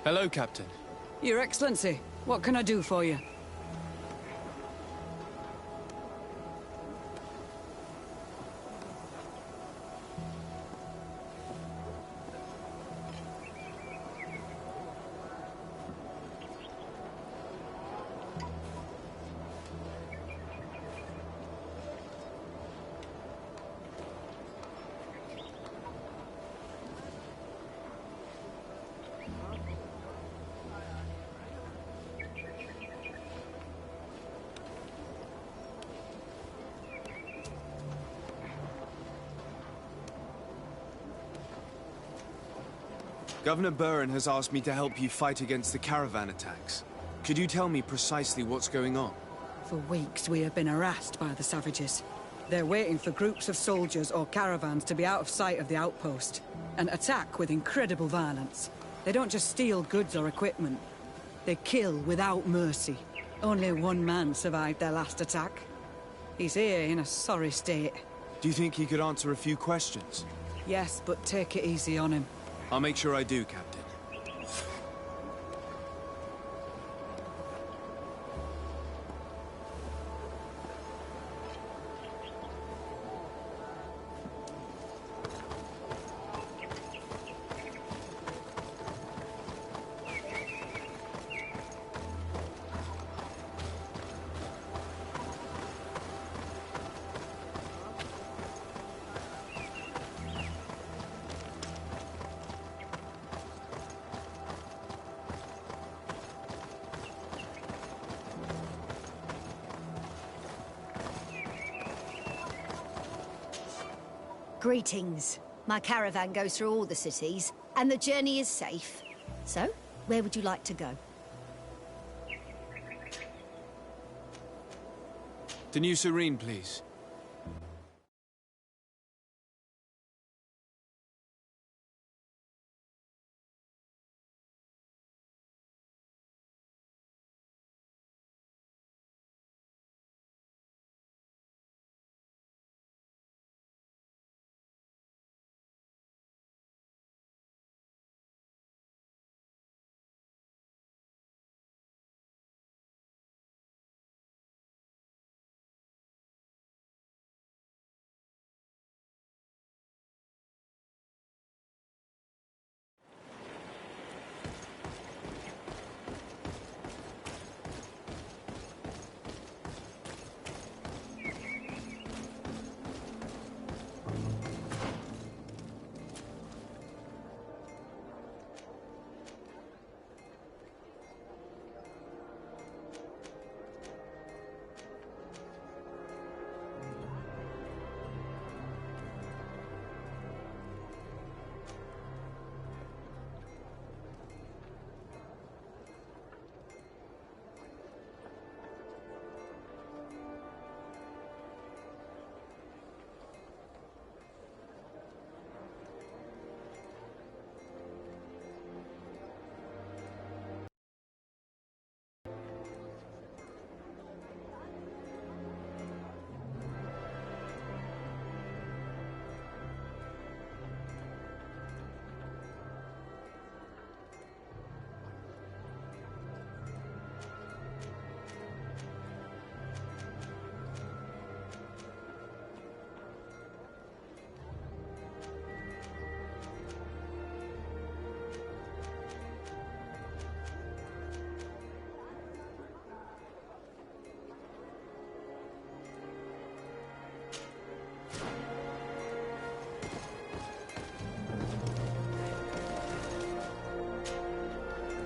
Hello, Captain. Your Excellency, what can I do for you? Governor Burren has asked me to help you fight against the caravan attacks. Could you tell me precisely what's going on? For weeks we have been harassed by the savages. They're waiting for groups of soldiers or caravans to be out of sight of the outpost, and attack with incredible violence. They don't just steal goods or equipment. They kill without mercy. Only one man survived their last attack. He's here in a sorry state. Do you think he could answer a few questions? Yes, but take it easy on him. I'll make sure I do, Captain. Greetings. My caravan goes through all the cities, and the journey is safe. So, where would you like to go? To New Serene, please.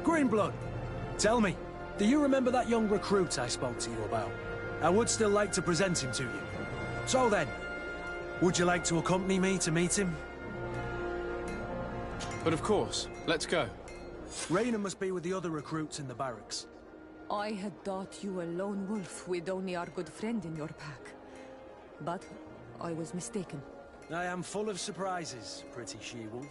Greenblood, tell me, do you remember that young recruit I spoke to you about? I would still like to present him to you. So then, would you like to accompany me to meet him? But of course, let's go. Raina must be with the other recruits in the barracks. I had thought you a lone wolf with only our good friend in your pack. But I was mistaken. I am full of surprises, pretty she-wolf.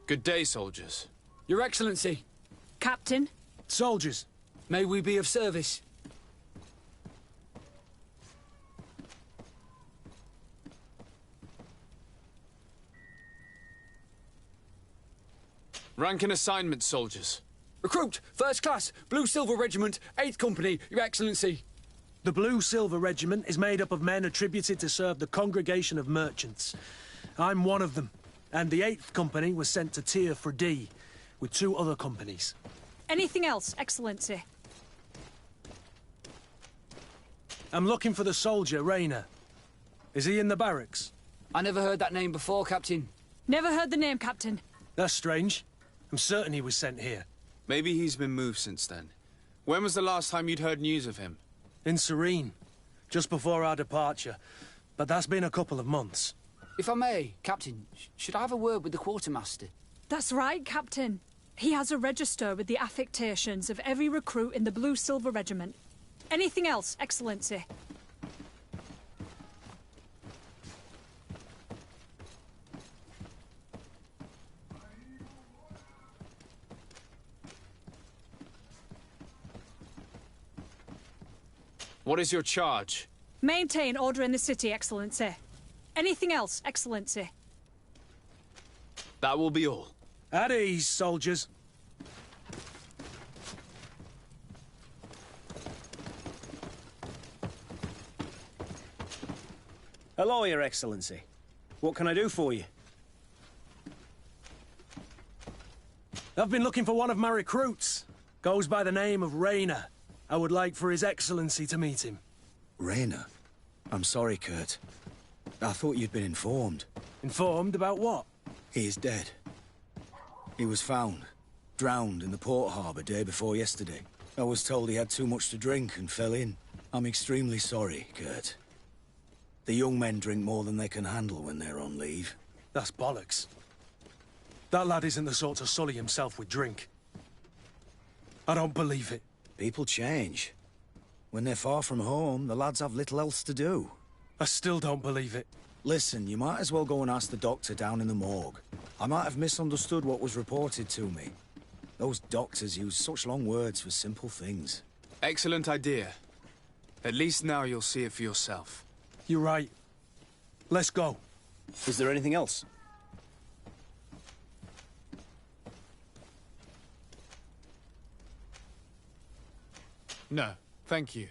Good day, soldiers. Your Excellency. Captain. Soldiers. May we be of service? Rank and assignment, soldiers. Recruit, First Class, Blue Silver Regiment, 8th Company, Your Excellency. The Blue Silver Regiment is made up of men attributed to serve the Congregation of Merchants. I'm one of them. And the 8th Company was sent to Tier for D, with 2 other companies. Anything else, Excellency? I'm looking for the soldier, Raina. Is he in the barracks? I never heard that name before, Captain. Never heard the name, Captain. That's strange. I'm certain he was sent here. Maybe he's been moved since then. When was the last time you'd heard news of him? In Serene, just before our departure. But that's been a couple of months. If I may, Captain, should I have a word with the quartermaster? That's right, Captain. He has a register with the affectations of every recruit in the Blue Silver Regiment. Anything else, Excellency? What is your charge? Maintain order in the city, Excellency. Anything else, Excellency? That will be all. At ease, soldiers. Hello, Your Excellency. What can I do for you? I've been looking for one of my recruits. Goes by the name of Raina. I would like for His Excellency to meet him. Raina? I'm sorry, Kurt. I thought you'd been informed. Informed about what? He is dead. He was found, drowned in the port harbour day before yesterday. I was told he had too much to drink and fell in. I'm extremely sorry, Kurt. The young men drink more than they can handle when they're on leave. That's bollocks. That lad isn't the sort to sully himself with drink. I don't believe it. People change. When they're far from home, the lads have little else to do. I still don't believe it. Listen, you might as well go and ask the doctor down in the morgue. I might have misunderstood what was reported to me. Those doctors use such long words for simple things. Excellent idea. At least now you'll see it for yourself. You're right. Let's go. Is there anything else? No, thank you.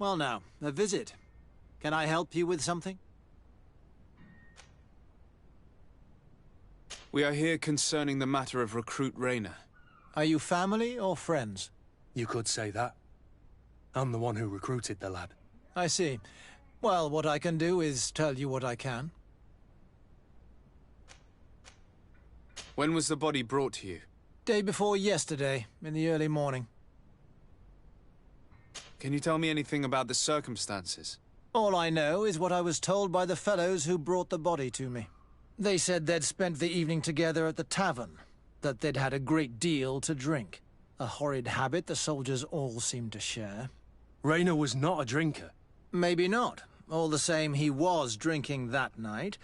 Well now, a visit. Can I help you with something? We are here concerning the matter of Recruit Rayner. Are you family or friends? You could say that. I'm the one who recruited the lad. I see. Well, what I can do is tell you what I can. When was the body brought to you? Day before yesterday, in the early morning. Can you tell me anything about the circumstances? All I know is what I was told by the fellows who brought the body to me. They said they'd spent the evening together at the tavern, that they'd had a great deal to drink. A horrid habit the soldiers all seemed to share. Rayner was not a drinker. Maybe not. All the same, he was drinking that night.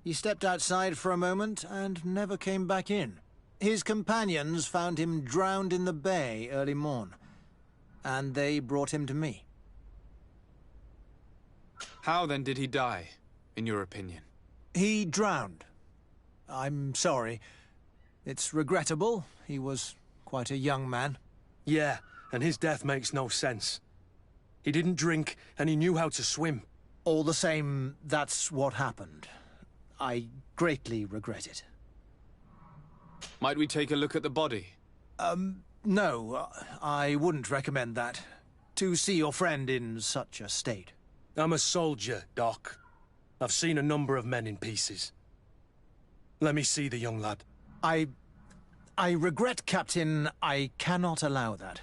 He stepped outside for a moment and never came back in. His companions found him drowned in the bay early morn, and they brought him to me. How then did he die, in your opinion? He drowned. I'm sorry. It's regrettable. He was quite a young man. Yeah, and his death makes no sense. He didn't drink, and he knew how to swim. All the same, that's what happened. I greatly regret it. Might we take a look at the body? No, I wouldn't recommend that. To see your friend in such a state. I'm a soldier, Doc. I've seen a number of men in pieces. Let me see the young lad. I regret, Captain. I cannot allow that.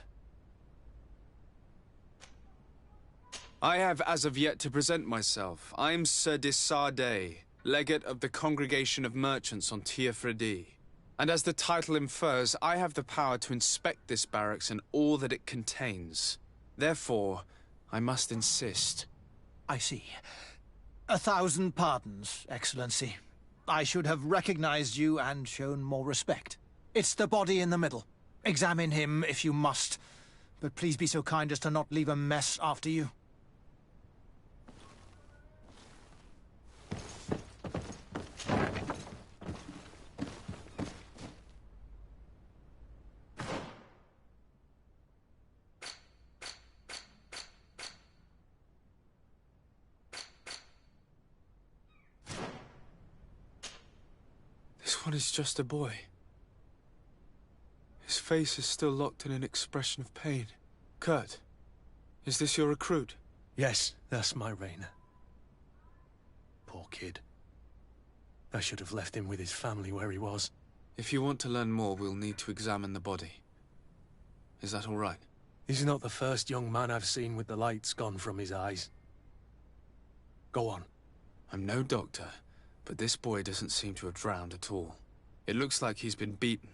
I have as of yet to present myself. I'm Sir Desardet, legate of the Congregation of Merchants on Tiefredi. And as the title infers, I have the power to inspect this barracks and all that it contains. Therefore, I must insist. I see. 1,000 pardons, Excellency. I should have recognized you and shown more respect. It's the body in the middle. Examine him if you must, but please be so kind as to not leave a mess after you. This one is just a boy. His face is still locked in an expression of pain. Kurt, is this your recruit? Yes, that's my Rayner. Poor kid. I should have left him with his family where he was. If you want to learn more, we'll need to examine the body. Is that all right? He's not the first young man I've seen with the lights gone from his eyes. Go on. I'm no doctor, but this boy doesn't seem to have drowned at all. It looks like he's been beaten.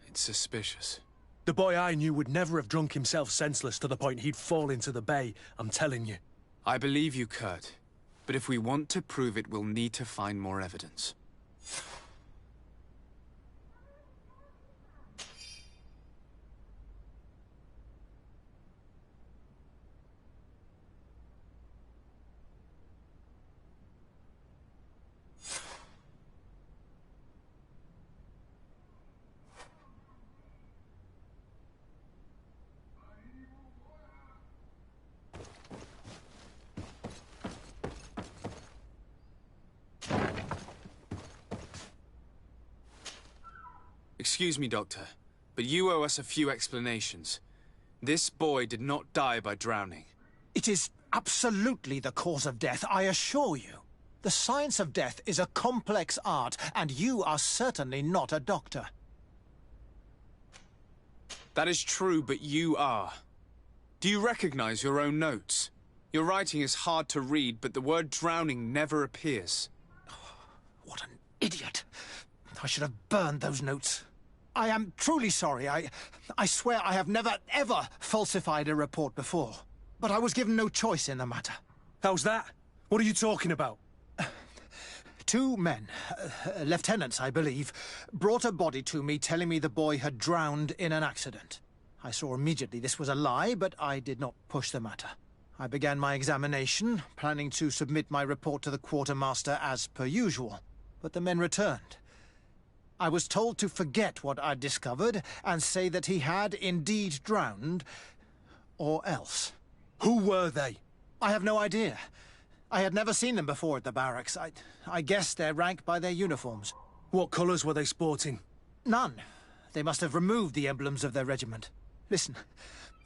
It's suspicious. The boy I knew would never have drunk himself senseless to the point he'd fall into the bay, I'm telling you. I believe you, Kurt. But if we want to prove it, we'll need to find more evidence. Excuse me, Doctor, but you owe us a few explanations. This boy did not die by drowning. It is absolutely the cause of death, I assure you. The science of death is a complex art, and you are certainly not a doctor. That is true, but you are. Do you recognize your own notes? Your writing is hard to read, but the word drowning never appears. What an idiot. I should have burned those notes. I am truly sorry. I swear I have never, ever falsified a report before. But I was given no choice in the matter. How's that? What are you talking about? 2 men, lieutenants, I believe, brought a body to me telling me the boy had drowned in an accident. I saw immediately this was a lie, but I did not push the matter. I began my examination, planning to submit my report to the quartermaster as per usual. But the men returned. I was told to forget what I'd discovered and say that he had indeed drowned, or else. Who were they? I have no idea. I had never seen them before at the barracks. I guessed their rank by their uniforms. What colours were they sporting? None. They must have removed the emblems of their regiment. Listen,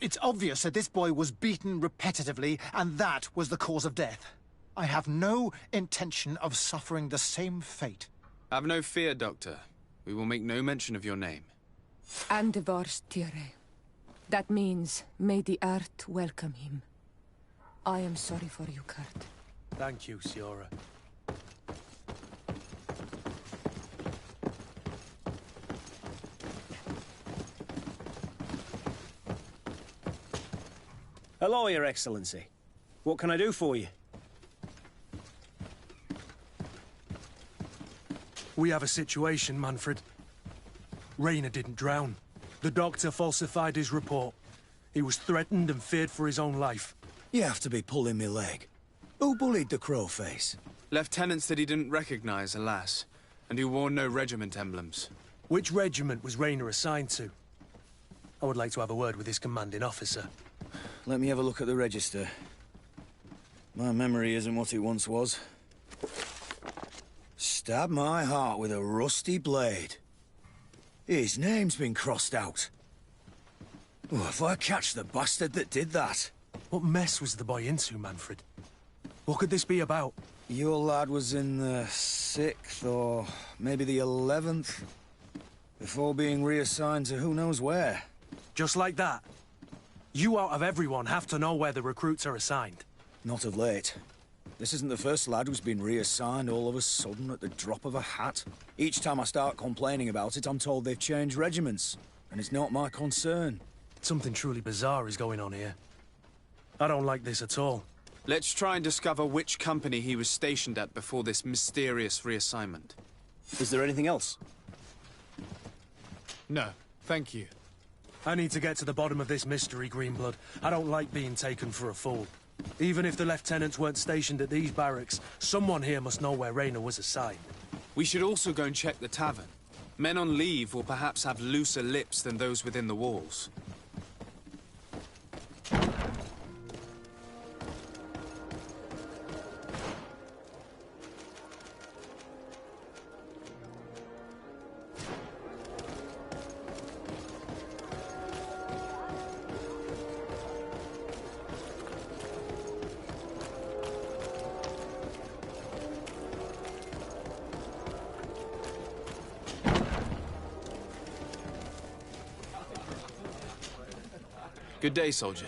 it's obvious that this boy was beaten repetitively, and that was the cause of death. I have no intention of suffering the same fate. Have no fear, Doctor. We will make no mention of your name. Andevars Tire. That means, may the earth welcome him. I am sorry for you, Kurt. Thank you, Siora. Hello, Your Excellency. What can I do for you? We have a situation, Manfred. Rainer didn't drown. The doctor falsified his report. He was threatened and feared for his own life. You have to be pulling me leg. Who bullied the crowface? Lieutenants that he didn't recognize, alas, and who wore no regiment emblems. Which regiment was Rainer assigned to? I would like to have a word with his commanding officer. Let me have a look at the register. My memory isn't what it once was. Stab my heart with a rusty blade. His name's been crossed out. Oh, if I catch the bastard that did that. What mess was the boy into, Manfred? What could this be about? Your lad was in the 6th or maybe the 11th, before being reassigned to who knows where. Just like that? You out of everyone have to know where the recruits are assigned. Not of late. This isn't the first lad who's been reassigned all of a sudden at the drop of a hat. Each time I start complaining about it, I'm told they've changed regiments, and it's not my concern. Something truly bizarre is going on here. I don't like this at all. Let's try and discover which company he was stationed at before this mysterious reassignment. Is there anything else? No, thank you. I need to get to the bottom of this mystery, Greenblood. I don't like being taken for a fool. Even if the lieutenants weren't stationed at these barracks, someone here must know where Rainer was assigned. We should also go and check the tavern. Men on leave will perhaps have looser lips than those within the walls. Good day, soldier.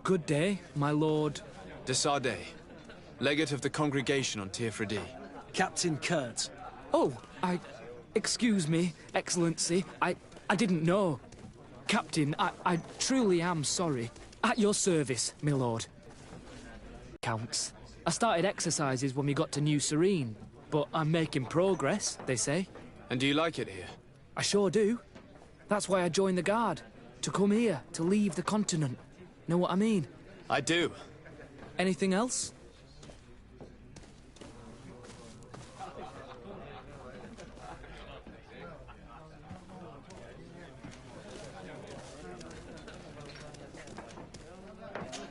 Good day, my lord. De Sardet, legate of the congregation on Tirfredi. Captain Kurt. Oh, excuse me, Excellency. I didn't know. Captain, I truly am sorry. At your service, my lord. Counts. I started exercises when we got to New Serene, but I'm making progress, they say. And do you like it here? I sure do. That's why I joined the Guard. To come here, to leave the continent. Know what I mean? I do. Anything else?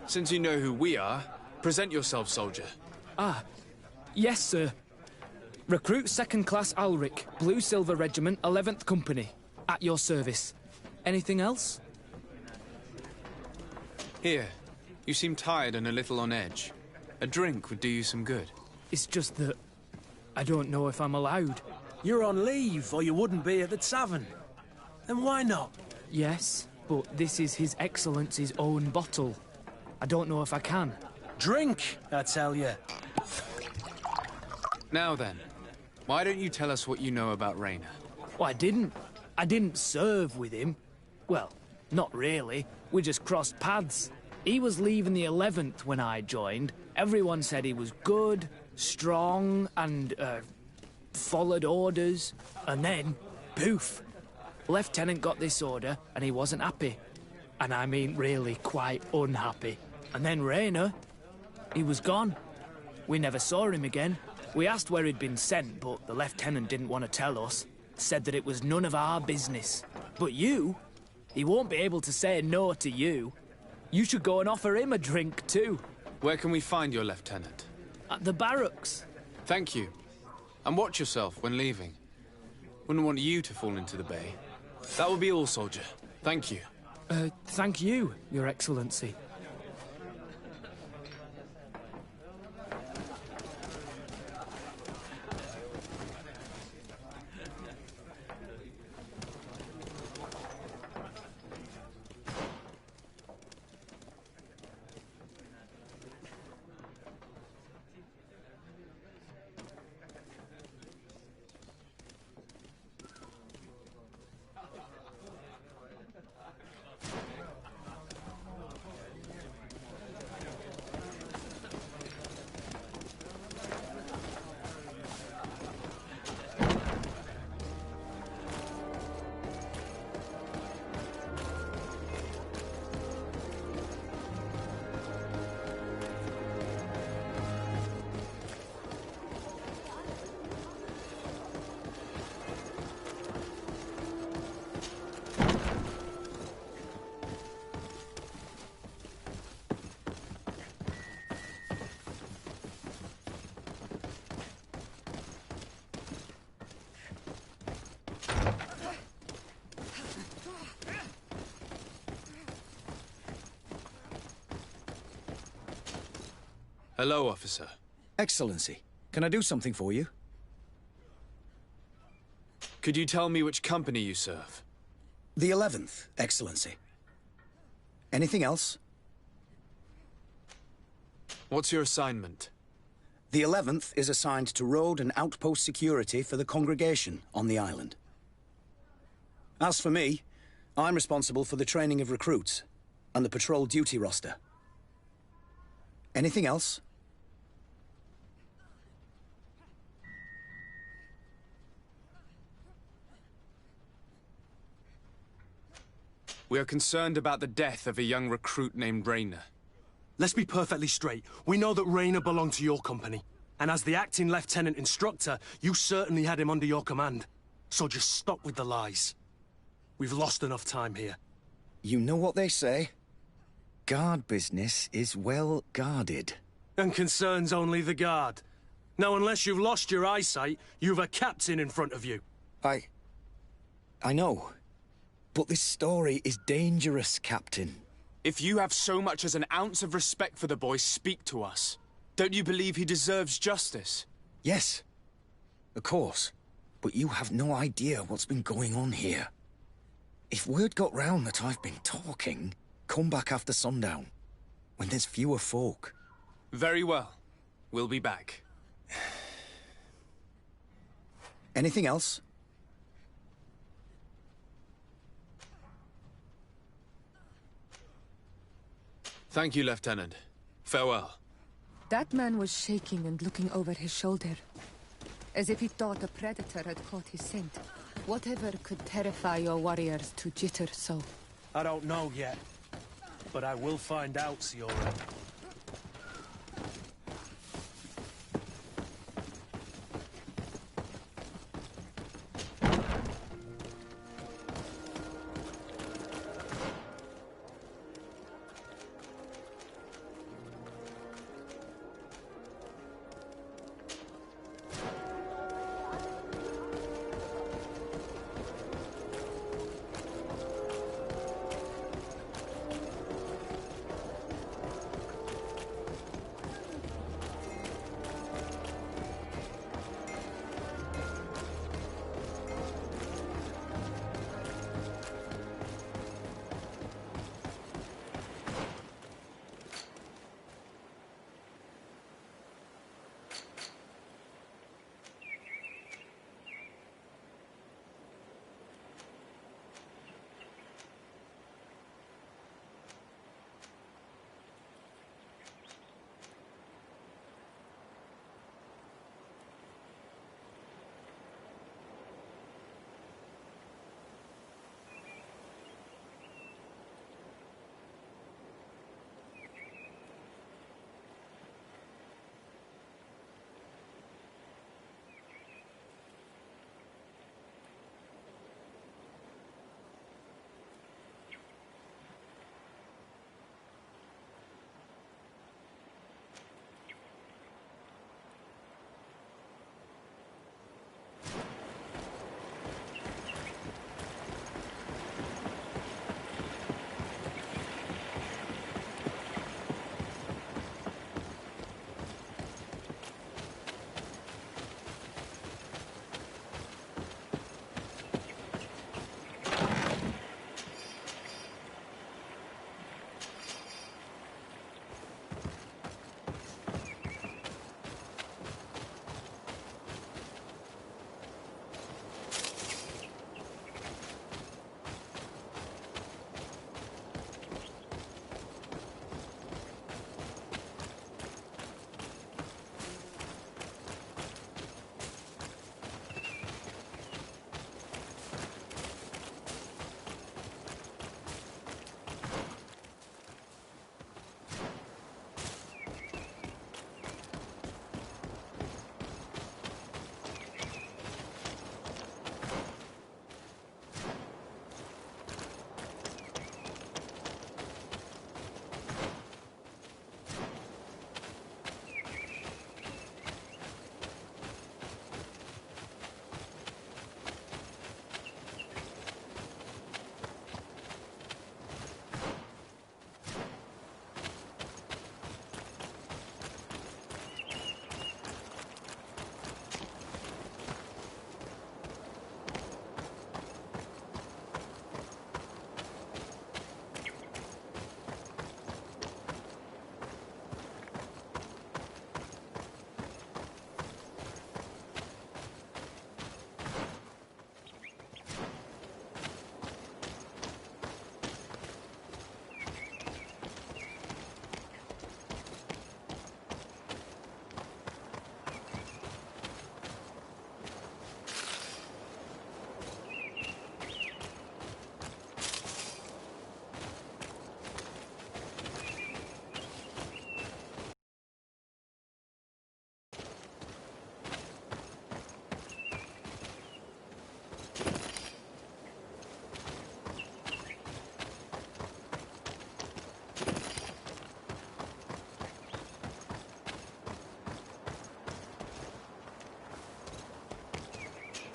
Since you know who we are, present yourself, soldier. Ah, yes, sir. Recruit 2nd Class Alric, Blue Silver Regiment, 11th Company. At your service. Anything else? Here. You seem tired and a little on edge. A drink would do you some good. It's just that I don't know if I'm allowed. You're on leave, or you wouldn't be at the tavern. Then why not? Yes, but this is His Excellency's own bottle. I don't know if I can. Drink, I tell you. Now then, why don't you tell us what you know about Rainer? Well, I didn't serve with him. Well, not really. We just crossed paths. He was leaving the 11th when I joined. Everyone said he was good, strong, and, followed orders. And then, poof. Lieutenant got this order, and he wasn't happy. And I mean really quite unhappy. And then Rainer, he was gone. We never saw him again. We asked where he'd been sent, but the lieutenant didn't want to tell us. Said that it was none of our business. But you? He won't be able to say no to you. You should go and offer him a drink, too. Where can we find your lieutenant? At the barracks. Thank you. And watch yourself when leaving. Wouldn't want you to fall into the bay. That will be all, soldier. Thank you. Thank you, Your Excellency. Hello, officer. Excellency, can I do something for you? Could you tell me which company you serve? The 11th, Excellency. Anything else? What's your assignment? The 11th is assigned to road and outpost security for the congregation on the island. As for me, I'm responsible for the training of recruits and the patrol duty roster. Anything else? We are concerned about the death of a young recruit named Rayner. Let's be perfectly straight. We know that Rayner belonged to your company. And as the acting lieutenant instructor, you certainly had him under your command. So just stop with the lies. We've lost enough time here. You know what they say? Guard business is well guarded. And concerns only the guard. Now, unless you've lost your eyesight, you've a captain in front of you. I know. But this story is dangerous, Captain. If you have so much as an ounce of respect for the boy, speak to us. Don't you believe he deserves justice? Yes, of course. But you have no idea what's been going on here. If word got round that I've been talking, come back after sundown, when there's fewer folk. Very well. We'll be back. Anything else? Thank you, Lieutenant. Farewell. That man was shaking and looking over his shoulder, as if he thought a predator had caught his scent. Whatever could terrify your warriors to jitter so? I don't know yet, but I will find out, Siora.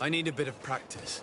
I need a bit of practice.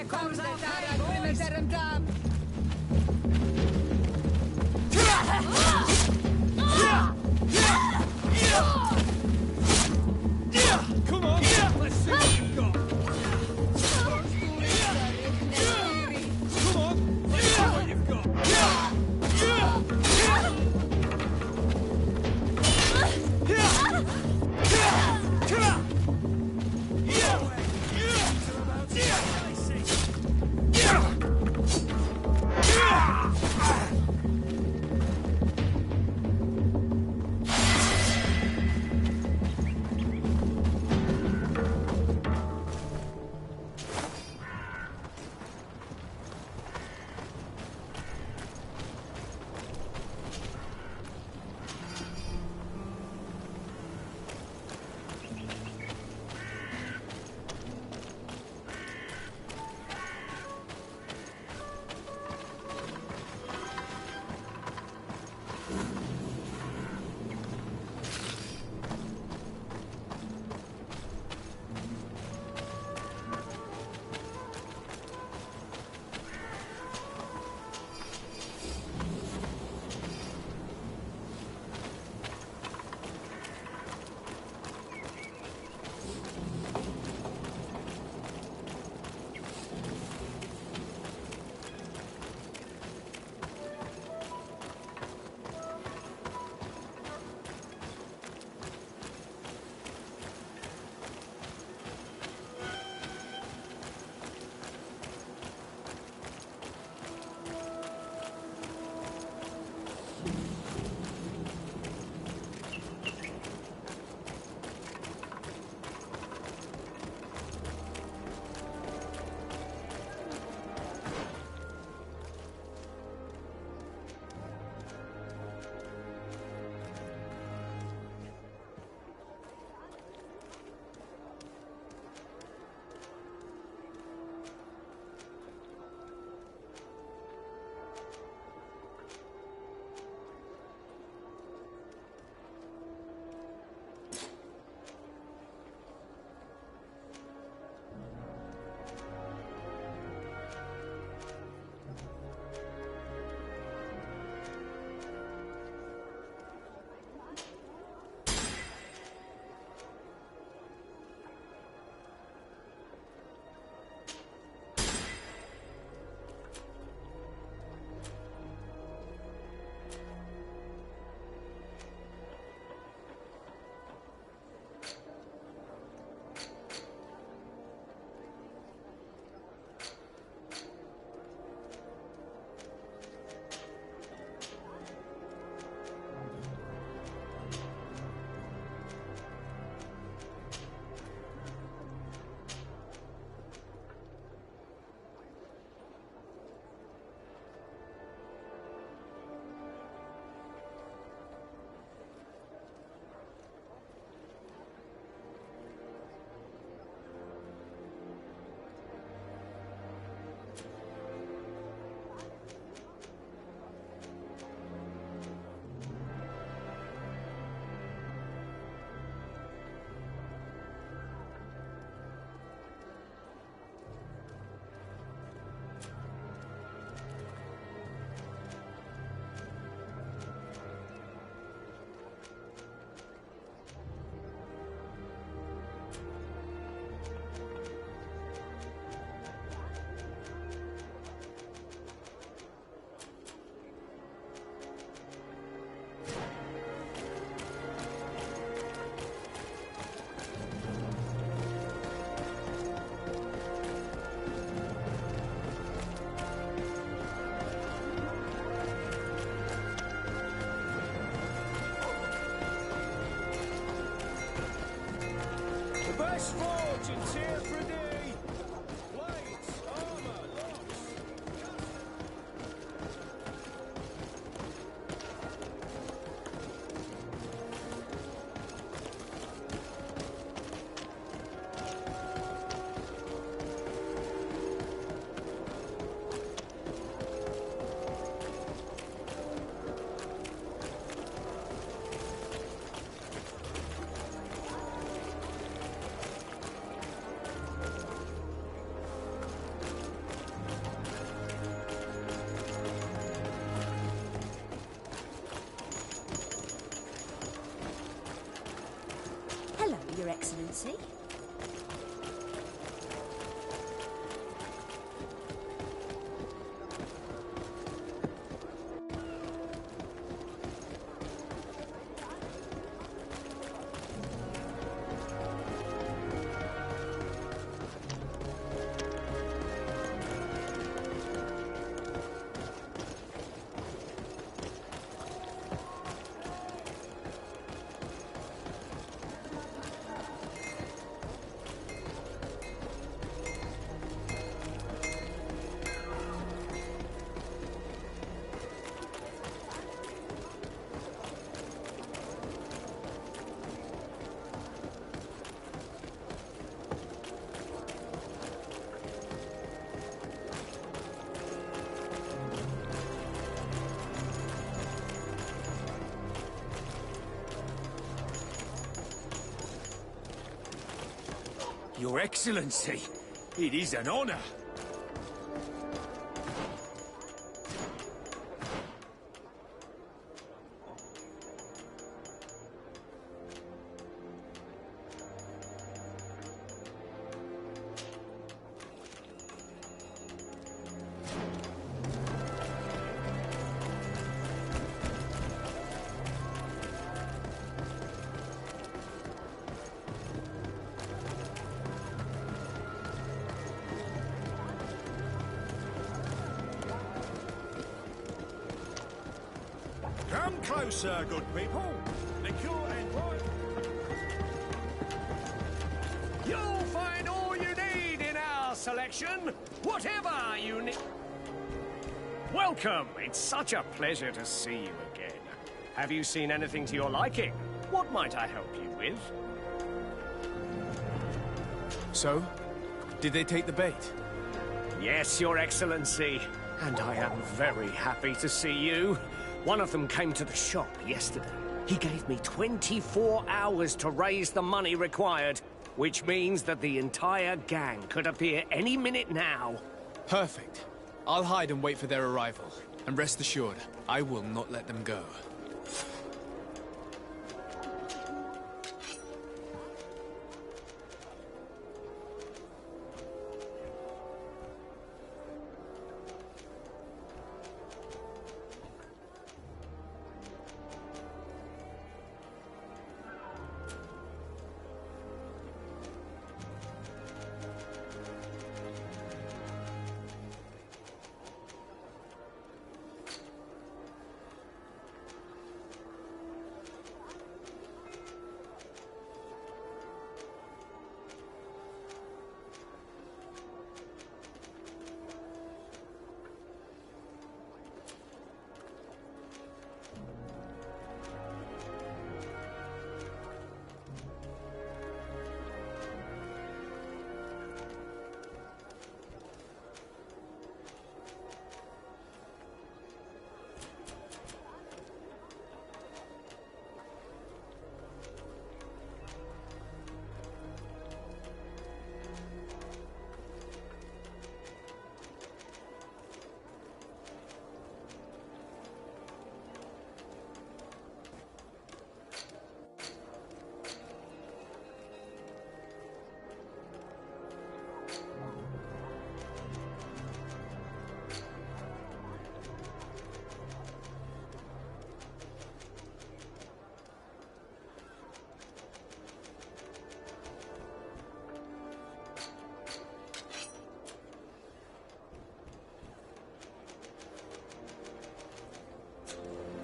Comes the time, boys! Come on, let's see what you've got. Come on, let's see what you've got. fortunes here for a day. Plates, armor, locks. Hello, Your Excellency. Your Excellency, it is an honor. Come closer, good people. Liqueur and wine. You'll find all you need in our selection, whatever you need. Welcome. It's such a pleasure to see you again. Have you seen anything to your liking? What might I help you with? So? Did they take the bait? Yes, Your Excellency. And I am very happy to see you. One of them came to the shop yesterday. He gave me 24 hours to raise the money required, which means that the entire gang could appear any minute now. Perfect. I'll hide and wait for their arrival. And rest assured, I will not let them go.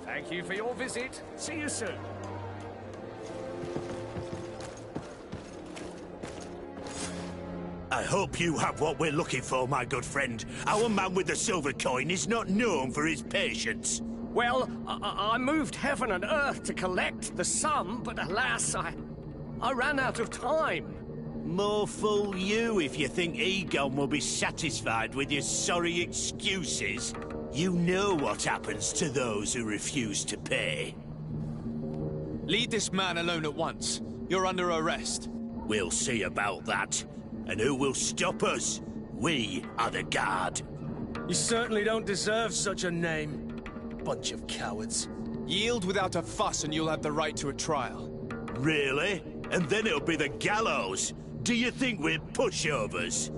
Thank you for your visit. See you soon. hope you have what we're looking for, my good friend. Our man with the silver coin is not known for his patience. Well, I moved heaven and earth to collect the sum, but alas, I ran out of time. More fool you if you think Egon will be satisfied with your sorry excuses. You know what happens to those who refuse to pay. Leave this man alone at once. You're under arrest. We'll see about that. And who will stop us? We are the guard. You certainly don't deserve such a name. Bunch of cowards. Yield without a fuss and you'll have the right to a trial. Really? And then it'll be the gallows. Do you think we're pushovers?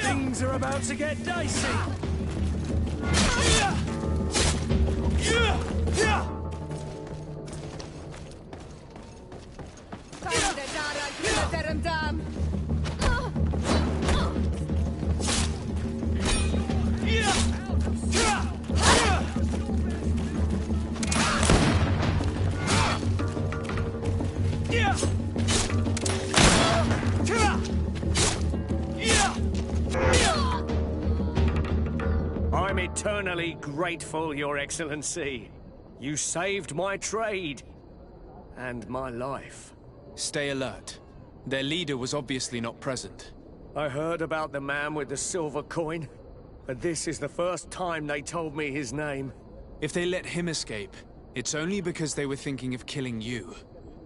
Things are about to get dicey. I'm eternally grateful, Your Excellency. You saved my trade. And my life. Stay alert. Their leader was obviously not present. I heard about the man with the silver coin, but this is the first time they told me his name. If they let him escape, it's only because they were thinking of killing you.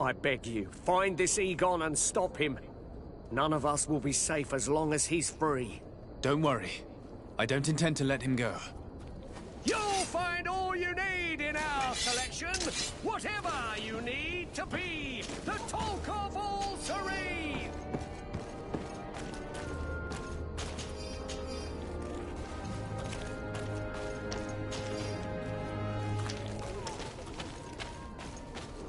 I beg you, find this Egon and stop him. None of us will be safe as long as he's free. Don't worry. I don't intend to let him go. You'll find all you need in our collection. Whatever you need to be the talk of all serene.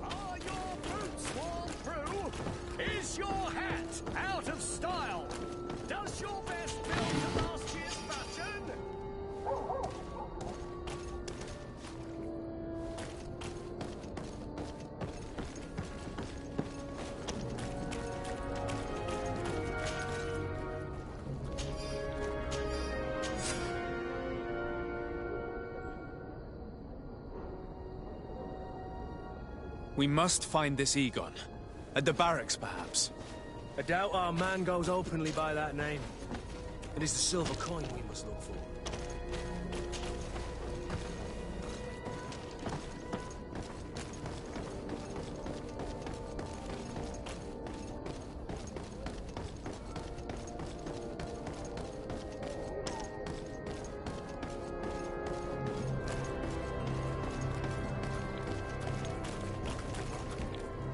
Are your boots worn through? Is your hat out of style? Does your vest build to last year's fashion? We must find this Egon. At the barracks, perhaps. I doubt our man goes openly by that name. It is the silver coin we must look for.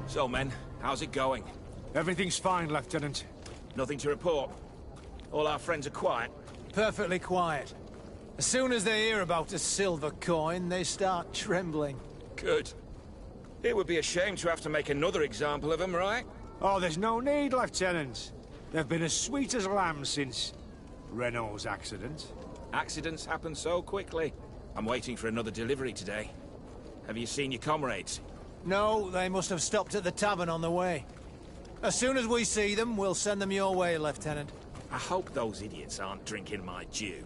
So, men, how's it going? Everything's fine, Lieutenant. Nothing to report? All our friends are quiet? Perfectly quiet. As soon as they hear about a silver coin, they start trembling. Good. It would be a shame to have to make another example of them, right? Oh, there's no need, Lieutenant. They've been as sweet as lambs since Renault's accident. Accidents happen so quickly. I'm waiting for another delivery today. Have you seen your comrades? No, they must have stopped at the tavern on the way. As soon as we see them, we'll send them your way, Lieutenant. I hope those idiots aren't drinking my dew.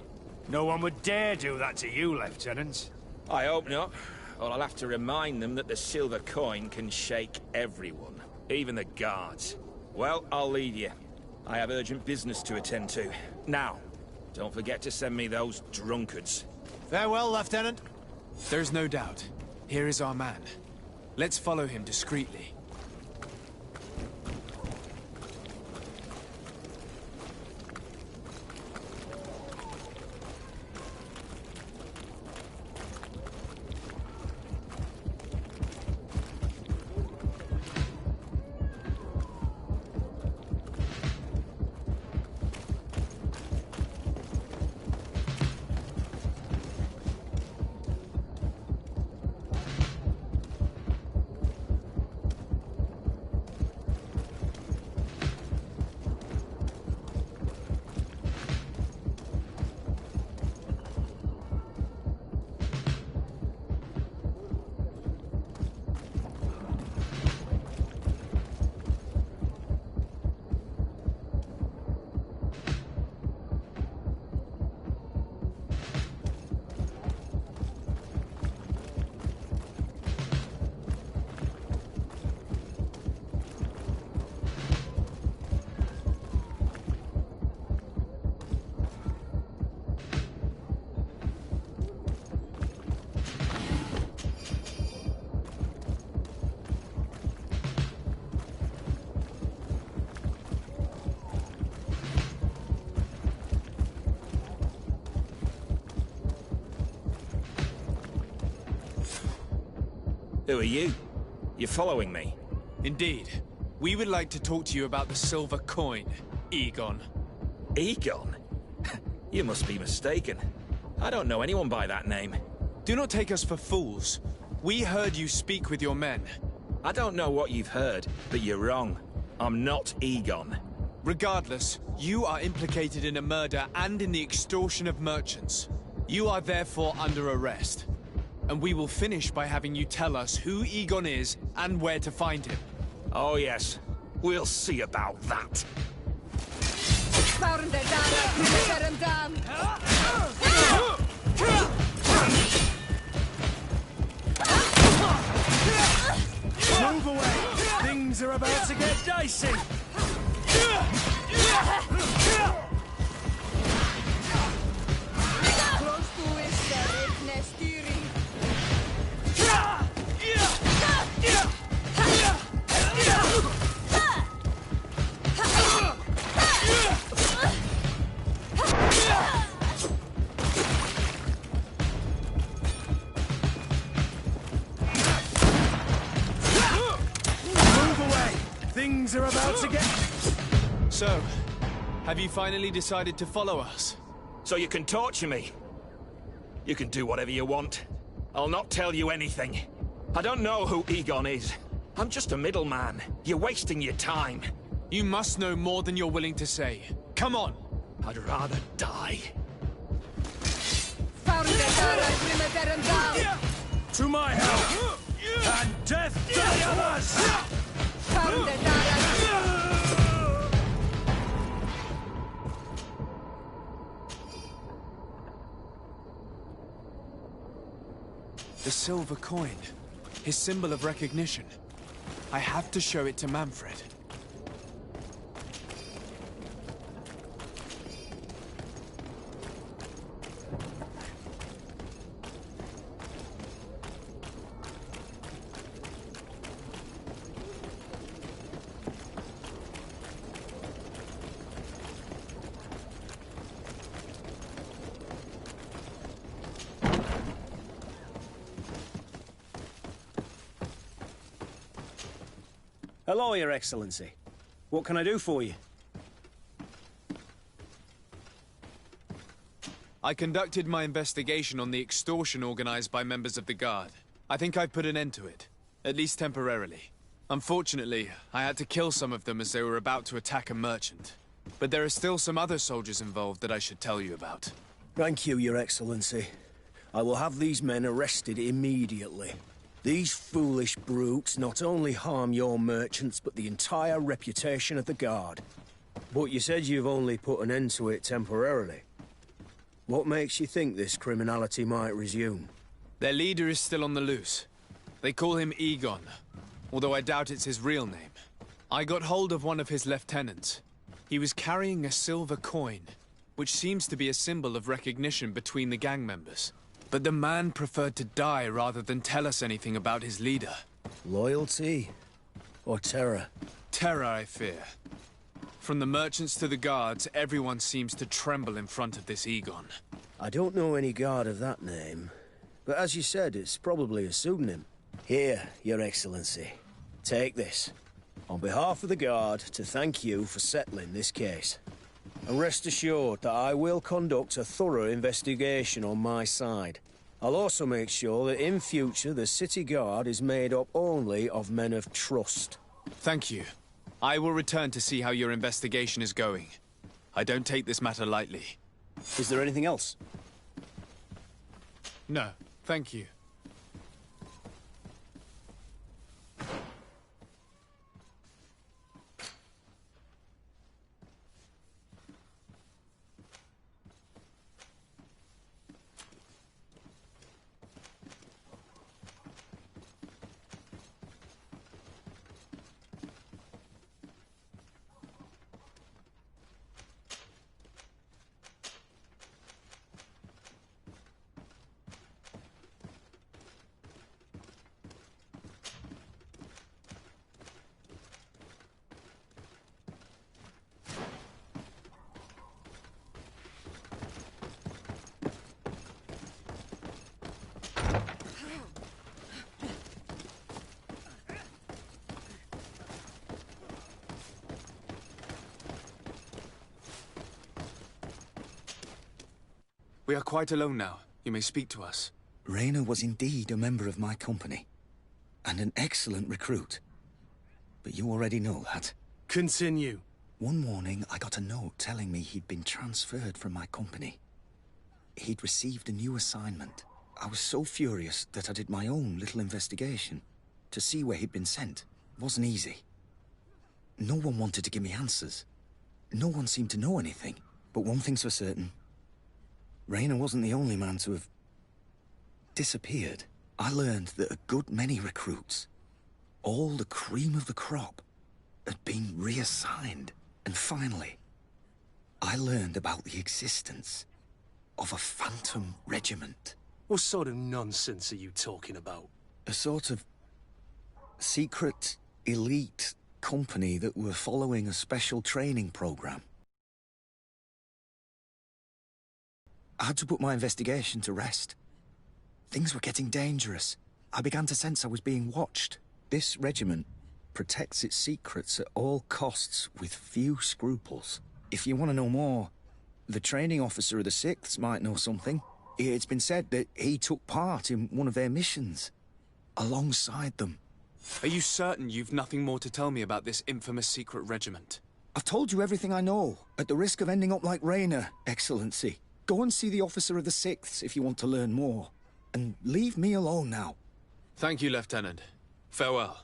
No one would dare do that to you, Lieutenant. I hope not. Or I'll have to remind them that the silver coin can shake everyone, even the guards. Well, I'll leave you. I have urgent business to attend to. Now, don't forget to send me those drunkards. Farewell, Lieutenant. There's no doubt. Here is our man. Let's follow him discreetly. Who are you? You're following me? Indeed. We would like to talk to you about the silver coin, Egon. Egon? You must be mistaken. I don't know anyone by that name. Do not take us for fools. We heard you speak with your men. I don't know what you've heard, but you're wrong. I'm not Egon. Regardless, you are implicated in a murder and in the extortion of merchants. You are therefore under arrest. And we will finish by having you tell us who Egon is and where to find him. Oh yes, we'll see about that. Move away! Things are about to get dicey! Things are about to get... So, have you finally decided to follow us? So you can torture me. You can do whatever you want. I'll not tell you anything. I don't know who Egon is. I'm just a middleman. You're wasting your time. You must know more than you're willing to say. Come on! I'd rather die. To my help! And death to the others! The silver coin. His symbol of recognition. I have to show it to Manfred. Hello, Your Excellency. What can I do for you? I conducted my investigation on the extortion organized by members of the Guard. I think I've put an end to it, at least temporarily. Unfortunately, I had to kill some of them as they were about to attack a merchant. But there are still some other soldiers involved that I should tell you about. Thank you, Your Excellency. I will have these men arrested immediately. These foolish brutes not only harm your merchants, but the entire reputation of the Guard. But you said you've only put an end to it temporarily. What makes you think this criminality might resume? Their leader is still on the loose. They call him Egon, although I doubt it's his real name. I got hold of one of his lieutenants. He was carrying a silver coin, which seems to be a symbol of recognition between the gang members. But the man preferred to die rather than tell us anything about his leader. Loyalty? Or terror? Terror, I fear. From the merchants to the guards, everyone seems to tremble in front of this Egon. I don't know any guard of that name. But as you said, it's probably a pseudonym. Here, Your Excellency. Take this. On behalf of the Guard, to thank you for settling this case. And rest assured that I will conduct a thorough investigation on my side. I'll also make sure that in future the City Guard is made up only of men of trust. Thank you. I will return to see how your investigation is going. I don't take this matter lightly. Is there anything else? No, thank you. We are quite alone now. You may speak to us. Rayner was indeed a member of my company, and an excellent recruit. But you already know that. Continue. One morning, I got a note telling me he'd been transferred from my company. He'd received a new assignment. I was so furious that I did my own little investigation to see where he'd been sent. It wasn't easy. No one wanted to give me answers. No one seemed to know anything. But one thing's for certain. Rayner wasn't the only man to have disappeared. I learned that a good many recruits, all the cream of the crop, had been reassigned. And finally, I learned about the existence of a phantom regiment. What sort of nonsense are you talking about? A sort of secret, elite company that were following a special training program. I had to put my investigation to rest. Things were getting dangerous. I began to sense I was being watched. This regiment protects its secrets at all costs with few scruples. If you want to know more, the training officer of the 6th might know something. It's been said that he took part in one of their missions, alongside them. Are you certain you've nothing more to tell me about this infamous secret regiment? I've told you everything I know, at the risk of ending up like Rayner, Excellency. Go and see the officer of the 6th if you want to learn more. And leave me alone now. Thank you, Lieutenant. Farewell.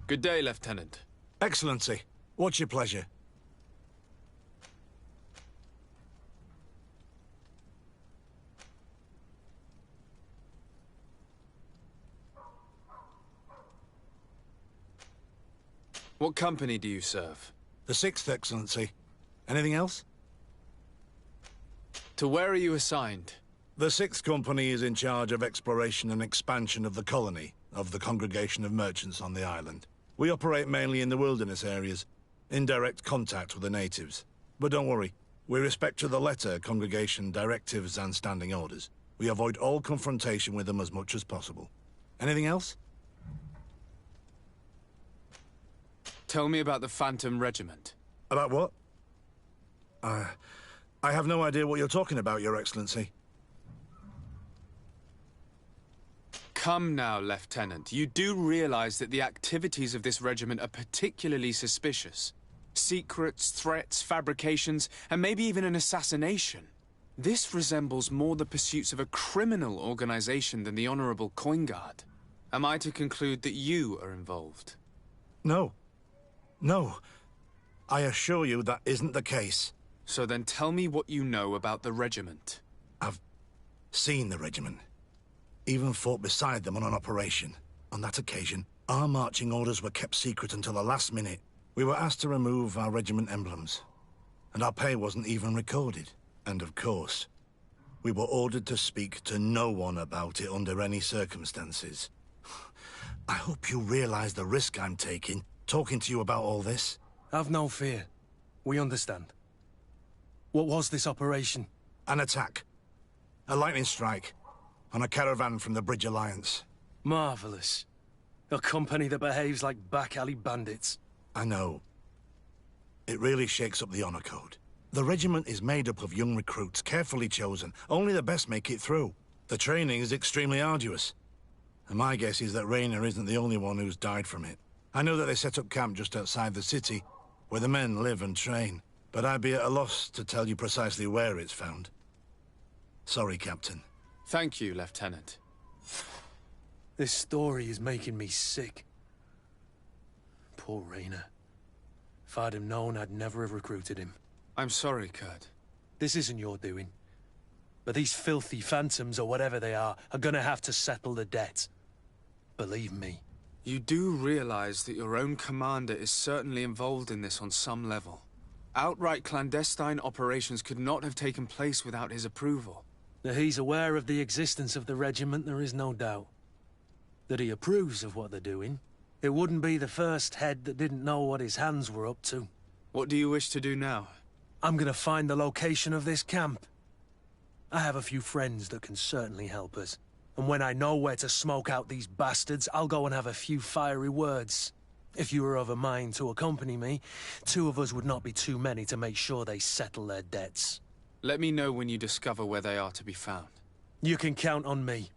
Good day, Lieutenant. Excellency, what's your pleasure? What company do you serve? The 6th, Excellency. Anything else? To where are you assigned? The 6th Company is in charge of exploration and expansion of the colony of the Congregation of Merchants on the island. We operate mainly in the wilderness areas, in direct contact with the natives. But don't worry, we respect to the letter Congregation directives and standing orders. We avoid all confrontation with them as much as possible. Anything else? Tell me about the Phantom Regiment. About what? I have no idea what you're talking about, Your Excellency. Come now, Lieutenant. You do realize that the activities of this regiment are particularly suspicious. Secrets, threats, fabrications, and maybe even an assassination. This resembles more the pursuits of a criminal organization than the Honorable Coin Guard. Am I to conclude that you are involved? No. No. I assure you that isn't the case. So then tell me what you know about the regiment. I've seen the regiment. Even fought beside them on an operation. On that occasion, our marching orders were kept secret until the last minute. We were asked to remove our regiment emblems, and our pay wasn't even recorded. And of course, we were ordered to speak to no one about it under any circumstances. I hope you realize the risk I'm taking, talking to you about all this. Have no fear. We understand. What was this operation? An attack. A lightning strike. On a caravan from the Bridge Alliance. Marvelous. A company that behaves like back-alley bandits. I know. It really shakes up the honor code. The regiment is made up of young recruits, carefully chosen. Only the best make it through. The training is extremely arduous. And my guess is that Rayner isn't the only one who's died from it. I know that they set up camp just outside the city, where the men live and train. But I'd be at a loss to tell you precisely where it's found. Sorry, Captain. Thank you, Lieutenant. This story is making me sick. Poor Rainer. If I'd have known, I'd never have recruited him. I'm sorry, Kurt. This isn't your doing. But these filthy phantoms, or whatever they are gonna have to settle the debt. Believe me. You do realize that your own commander is certainly involved in this on some level. Outright clandestine operations could not have taken place without his approval. That he's aware of the existence of the regiment, there is no doubt. That he approves of what they're doing. It wouldn't be the first head that didn't know what his hands were up to. What do you wish to do now? I'm gonna find the location of this camp. I have a few friends that can certainly help us. And when I know where to smoke out these bastards, I'll go and have a few fiery words. If you were of a mind to accompany me, 2 of us would not be too many to make sure they settle their debts. Let me know when you discover where they are to be found. You can count on me.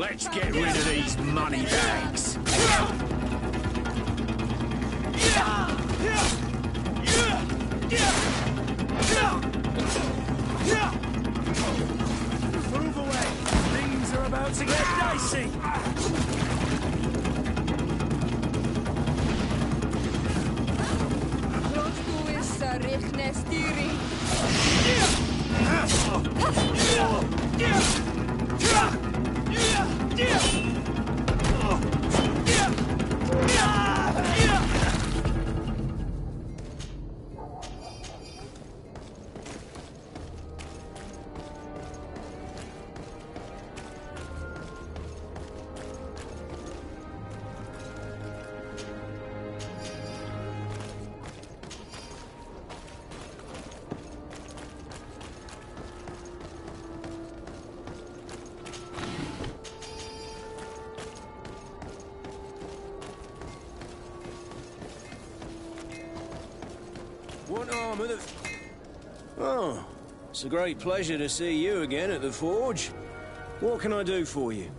Let's get rid of these money bags. Move away! Things are about to get dicey! What arm of the... Oh, it's a great pleasure to see you again at the forge. What can I do for you?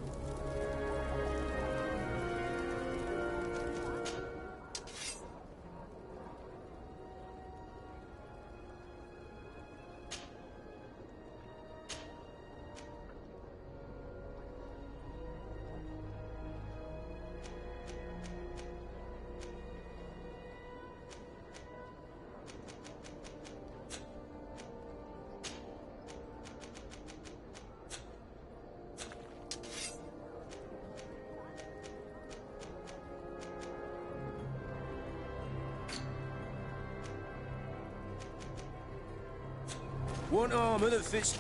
One armour that fits...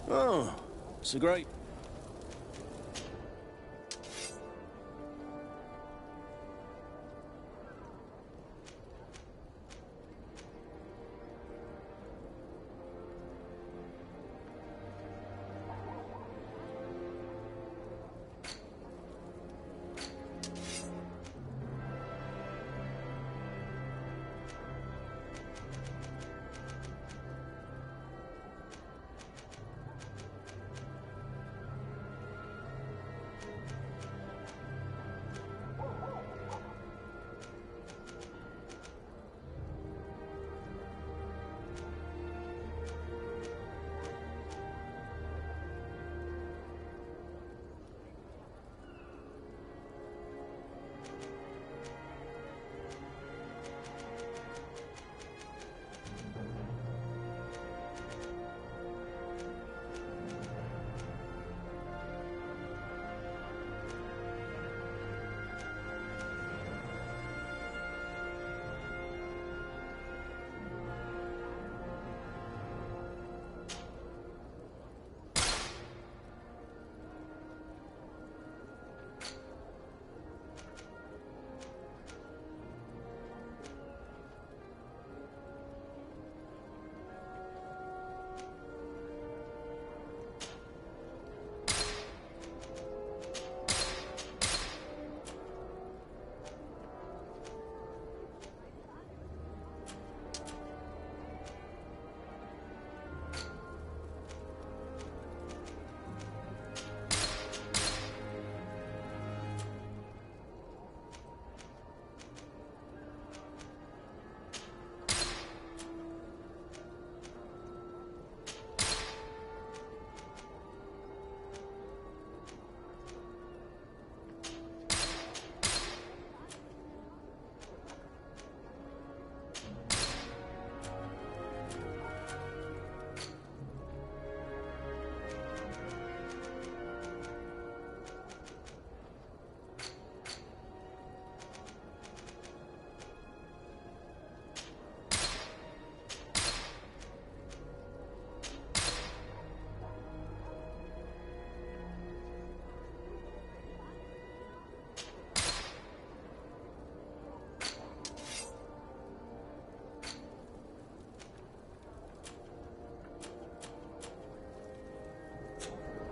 Oh, it's a great...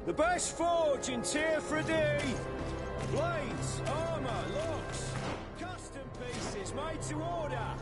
The best forge in Tier 3D! Blades, armour, locks, custom pieces made to order!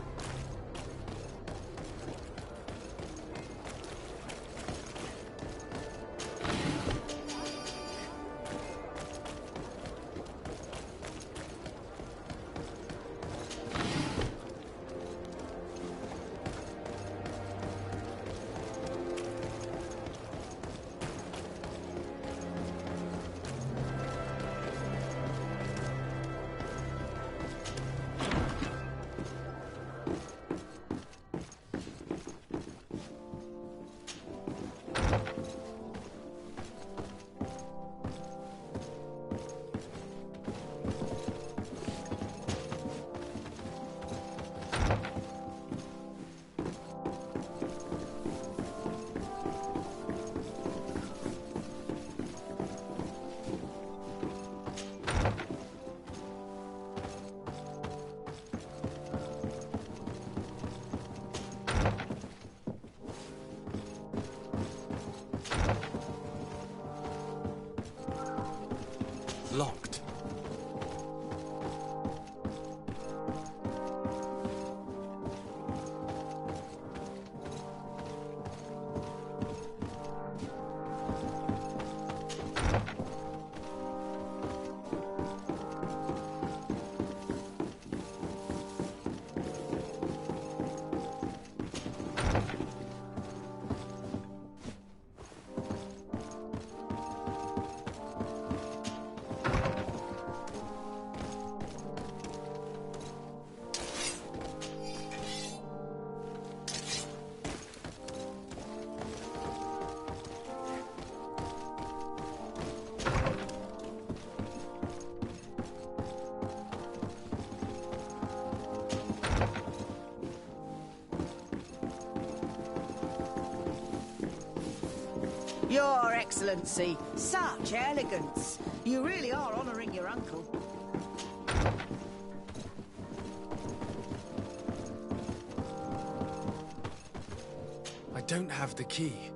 Your Excellency, such elegance. You really are honouring your uncle. I don't have the key.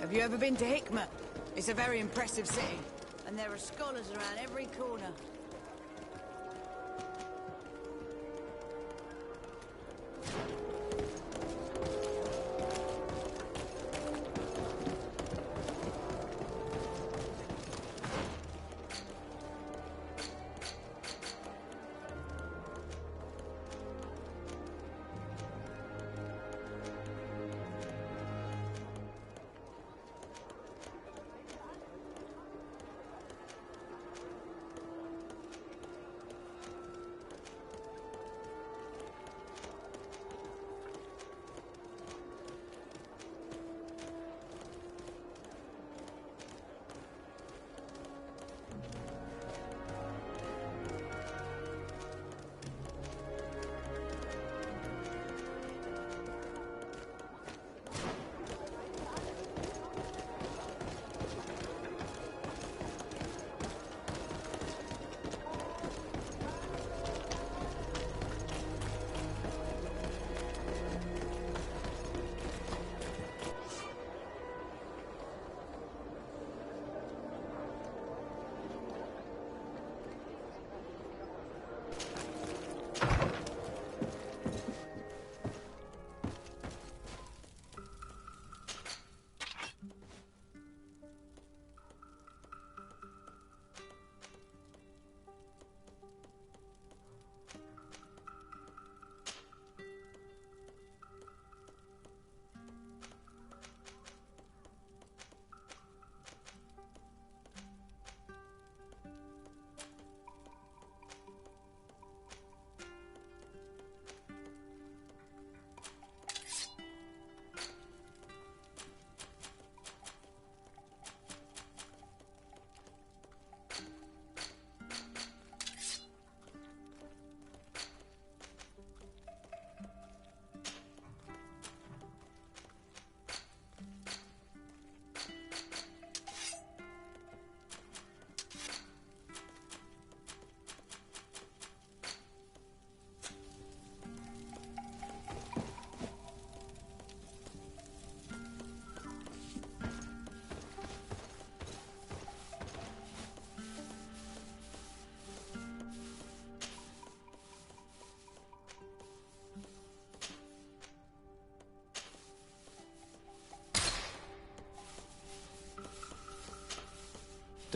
Have you ever been to Hickman? It's a very impressive city, and there are scholars around every corner.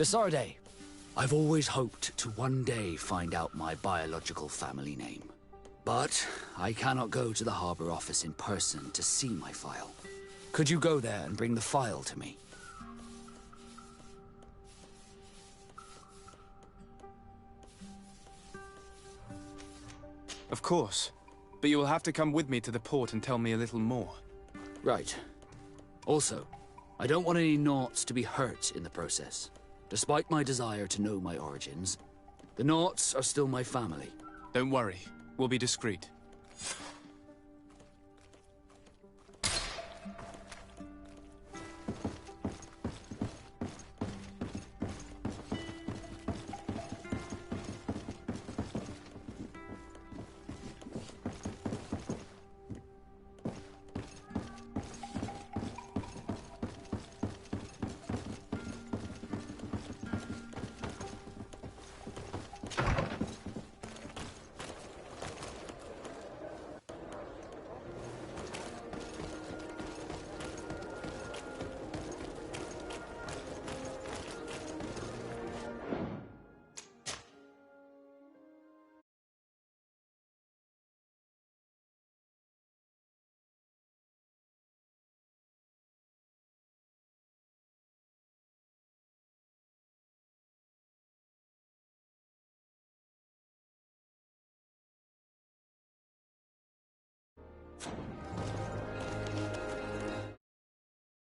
Desarde, I've always hoped to one day find out my biological family name. But I cannot go to the harbor office in person to see my file. Could you go there and bring the file to me? Of course. But you will have to come with me to the port and tell me a little more. Right. Also, I don't want any Naughts to be hurt in the process. Despite my desire to know my origins, the Naughts are still my family. Don't worry. We'll be discreet.